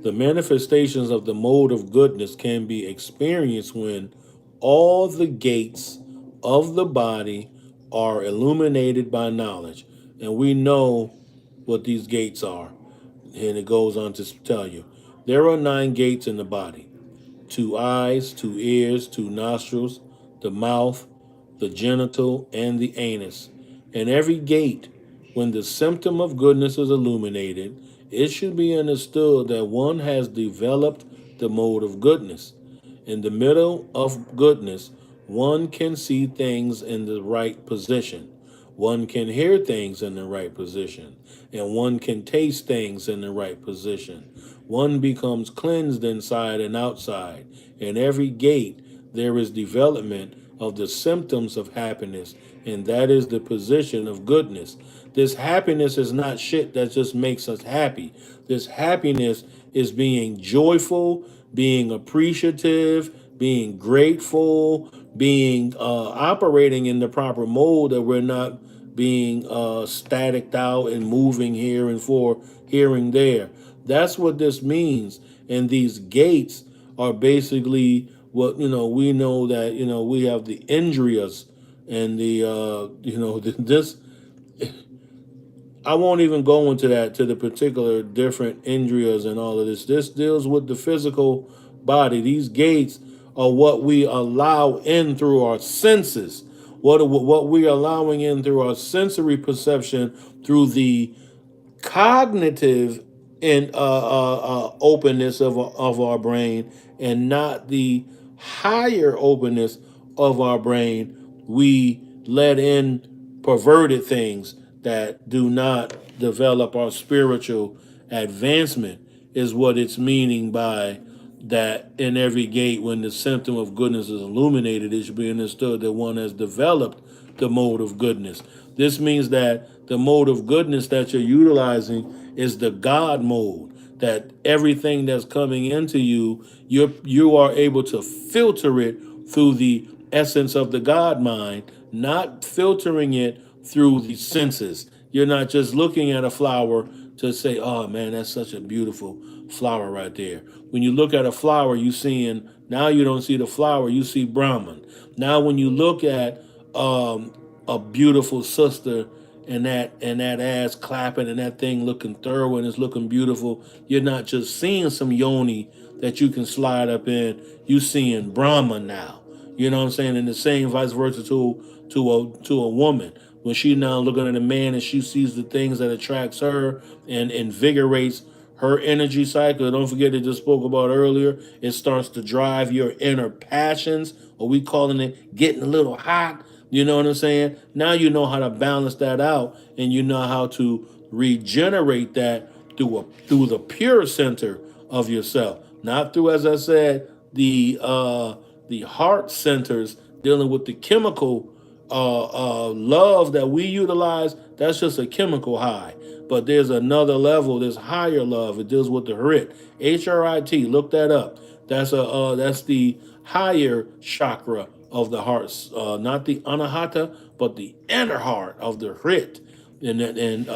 the manifestations of the mode of goodness can be experienced when all the gates of the body are illuminated by knowledge. And we know what these gates are. And it goes on to tell you there are 9 gates in the body: 2 eyes, 2 ears, 2 nostrils, the mouth, the genital, and the anus. And every gate, when the symptom of goodness is illuminated, it should be understood that one has developed the mode of goodness. In the middle of goodness, one can see things in the right position. One can hear things in the right position, and one can taste things in the right position. One becomes cleansed inside and outside. In every gate, there is development of the symptoms of happiness, and that is the position of goodness. This happiness is not shit that just makes us happy. This happiness is being joyful, being appreciative, being grateful, being operating in the proper mode, that we're not being staticked out and moving here and here and there. That's what this means. And these gates are basically what, we know that, we have the indriyas and this. I won't even go into that, to the particular different indriyas and all of this. This deals with the physical body. These gates are what we allow in through our senses. What we're allowing in through our sensory perception, through the cognitive and openness of our brain, and not the higher openness of our brain. We let in perverted things that do not develop our spiritual advancement, is what it's meaning by that. In every gate, when the symptom of goodness is illuminated, it should be understood that one has developed the mode of goodness. This means that the mode of goodness that you're utilizing is the God mode. That everything that's coming into you, you are able to filter it through the essence of the God mind, not filtering it through the senses. You're not just looking at a flower to say, "Oh man, that's such a beautiful flower right there." When you look at a flower, you seeing, now you don't see the flower, you see Brahman. Now, when you look at um, a beautiful sister, and that ass clapping and that thing looking thorough and it's looking beautiful, you're not just seeing some yoni that you can slide up in. You seeing Brahman now. You know what I'm saying? And the same vice versa to a woman. When she now looking at a man and she sees the things that attracts her and invigorates her energy cycle. Don't forget, I just spoke about earlier. It starts to drive your inner passions, or we calling it getting a little hot. You know what I'm saying? Now you know how to balance that out, and you know how to regenerate that through the pure center of yourself, not through, as I said, the heart centers dealing with the chemical love that we utilize. That's just a chemical high. But there's another level, there's higher love. It deals with the HRIT. HRIT, look that up. That's the higher chakra of the heart, not the anahata, but the inner heart of the HRIT. And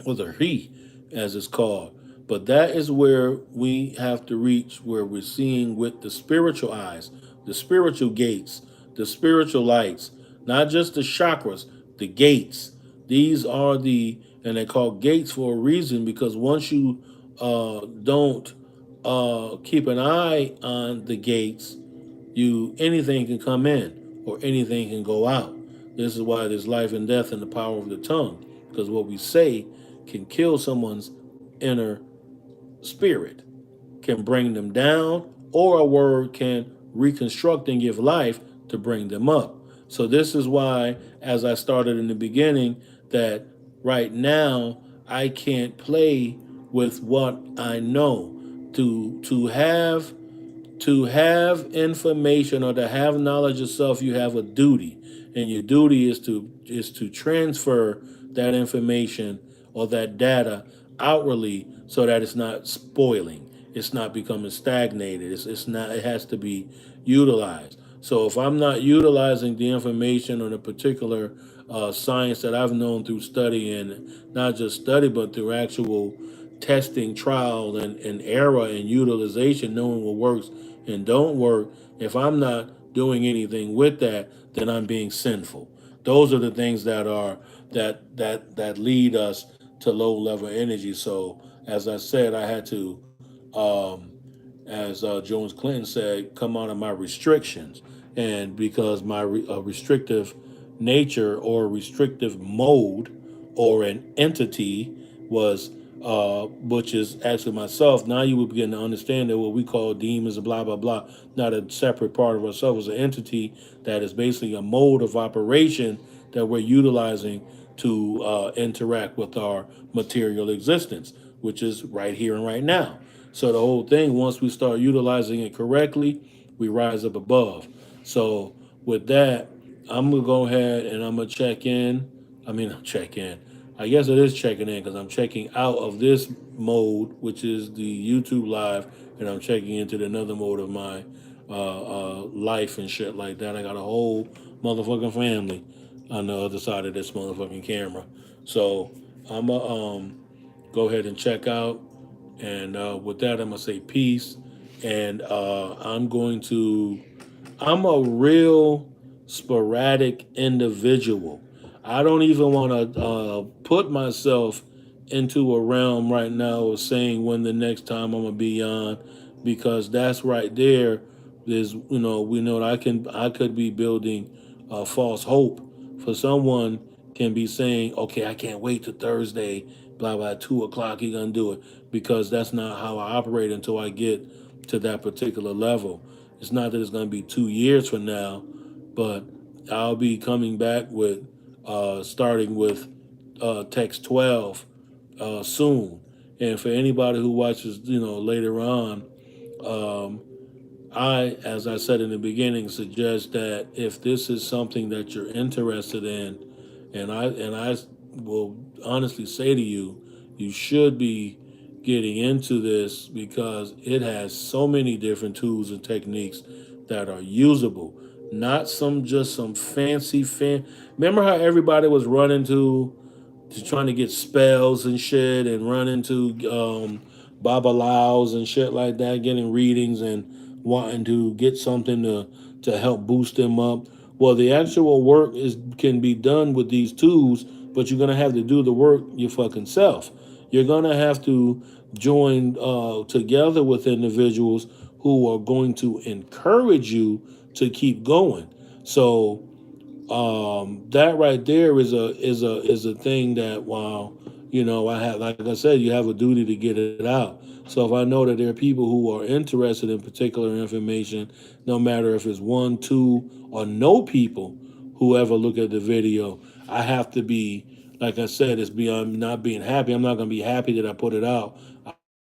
or the Hri, as it's called. But that is where we have to reach, where we're seeing with the spiritual eyes, the spiritual gates, the spiritual lights, not just the chakras, the gates. These are and they call gates for a reason, because once you don't keep an eye on the gates, anything can come in or anything can go out. This is why there's life and death in the power of the tongue, because what we say can kill someone's inner spirit, can bring them down, or a word can reconstruct and give life to bring them up. So this is why, as I started in the beginning, that right now I can't play with what I know. To have information, or to have knowledge of self, you have a duty, and your duty is to transfer that information or that data outwardly, so that it's not spoiling, it's not becoming stagnated, it's not, it has to be utilized. So if I'm not utilizing the information on a particular science that I've known through study, and not just study but through actual testing, trial, and error and utilization, knowing what works and don't work, if I'm not doing anything with that, then I'm being sinful. Those are the things that lead us to low level energy. So as I said, I had to, um, as Jones Clinton said, come out of my restrictions, and because my restrictive nature or restrictive mode or an entity was, which is actually myself. Now you would begin to understand that what we call demons and blah blah blah, not a separate part of ourselves, as an entity that is basically a mode of operation that we're utilizing to interact with our material existence, which is right here and right now. So the whole thing, once we start utilizing it correctly, we rise up above. So with that, I'm gonna go ahead and I'm gonna check in. I mean, check in. I guess it is checking in, because I'm checking out of this mode, which is the YouTube live, and I'm checking into another mode of my life and shit like that. I got a whole motherfucking family on the other side of this motherfucking camera. So I'm gonna go ahead and check out. And with that, I'm gonna say peace. And I'm a real sporadic individual. I don't even want to put myself into a realm right now of saying when the next time I'm gonna be on, because that's right there. There's, we know that I could be building false hope for someone, can be saying, okay, I can't wait to Thursday, blah blah, 2 o'clock you're gonna do it, because that's not how I operate until I get to that particular level. It's not that it's gonna be 2 years from now, but I'll be coming back with starting with text 12 soon. And for anybody who watches, later on, um, as I said in the beginning, suggest that if this is something that you're interested in, and I will honestly say to you, you should be getting into this because it has so many different tools and techniques that are usable. Not some fancy fan. Remember how everybody was running to trying to get spells and shit, and run into Baba Laos and shit like that, getting readings and wanting to get something to help boost them up. Well, the actual work is can be done with these tools, but you're gonna have to do the work your fucking self. You're gonna have to join together with individuals who are going to encourage you to keep going. So that right there is a thing that, while I have, like I said, you have a duty to get it out. So if I know that there are people who are interested in particular information, no matter if it's one, two, or no people who ever look at the video, I have to be, like I said, it's beyond not being happy. I'm not going to be happy that I put it out.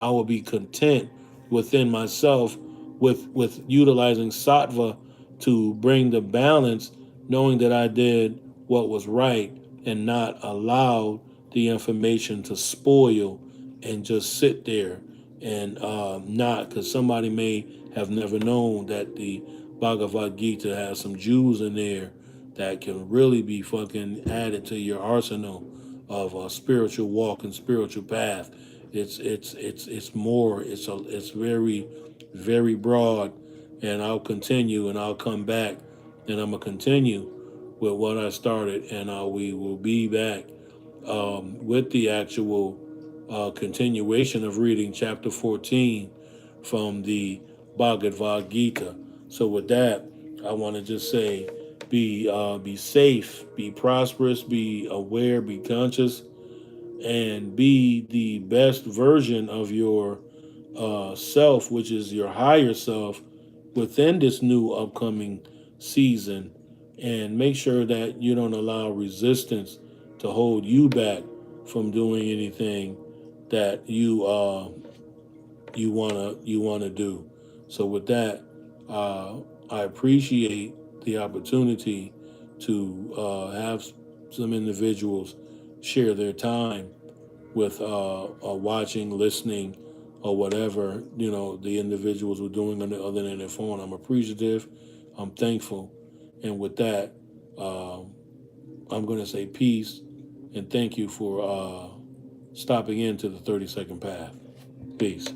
I will be content within myself with utilizing sattva to bring the balance, knowing that I did what was right and not allowed the information to spoil and just sit there and not, because somebody may have never known that the Bhagavad Gita has some jewels in there that can really be fucking added to your arsenal of a spiritual walk and spiritual path. It's more. It's very, very broad, and I'll continue and I'll come back and I'm gonna continue with what I started, and we will be back with the actual continuation of reading chapter 14 from the Bhagavad Gita. So with that, I want to just say, be safe, be prosperous, be aware, be conscious, and be the best version of your self, which is your higher self, within this new upcoming season. And make sure that you don't allow resistance to hold you back from doing anything that you wanna do. So with that, I appreciate the opportunity to have some individuals share their time with watching, listening, or whatever the individuals were doing on the other end of their phone. I'm appreciative. I'm thankful, and with that, uh, I'm going to say peace and thank you for stopping into the 30-second path. Peace.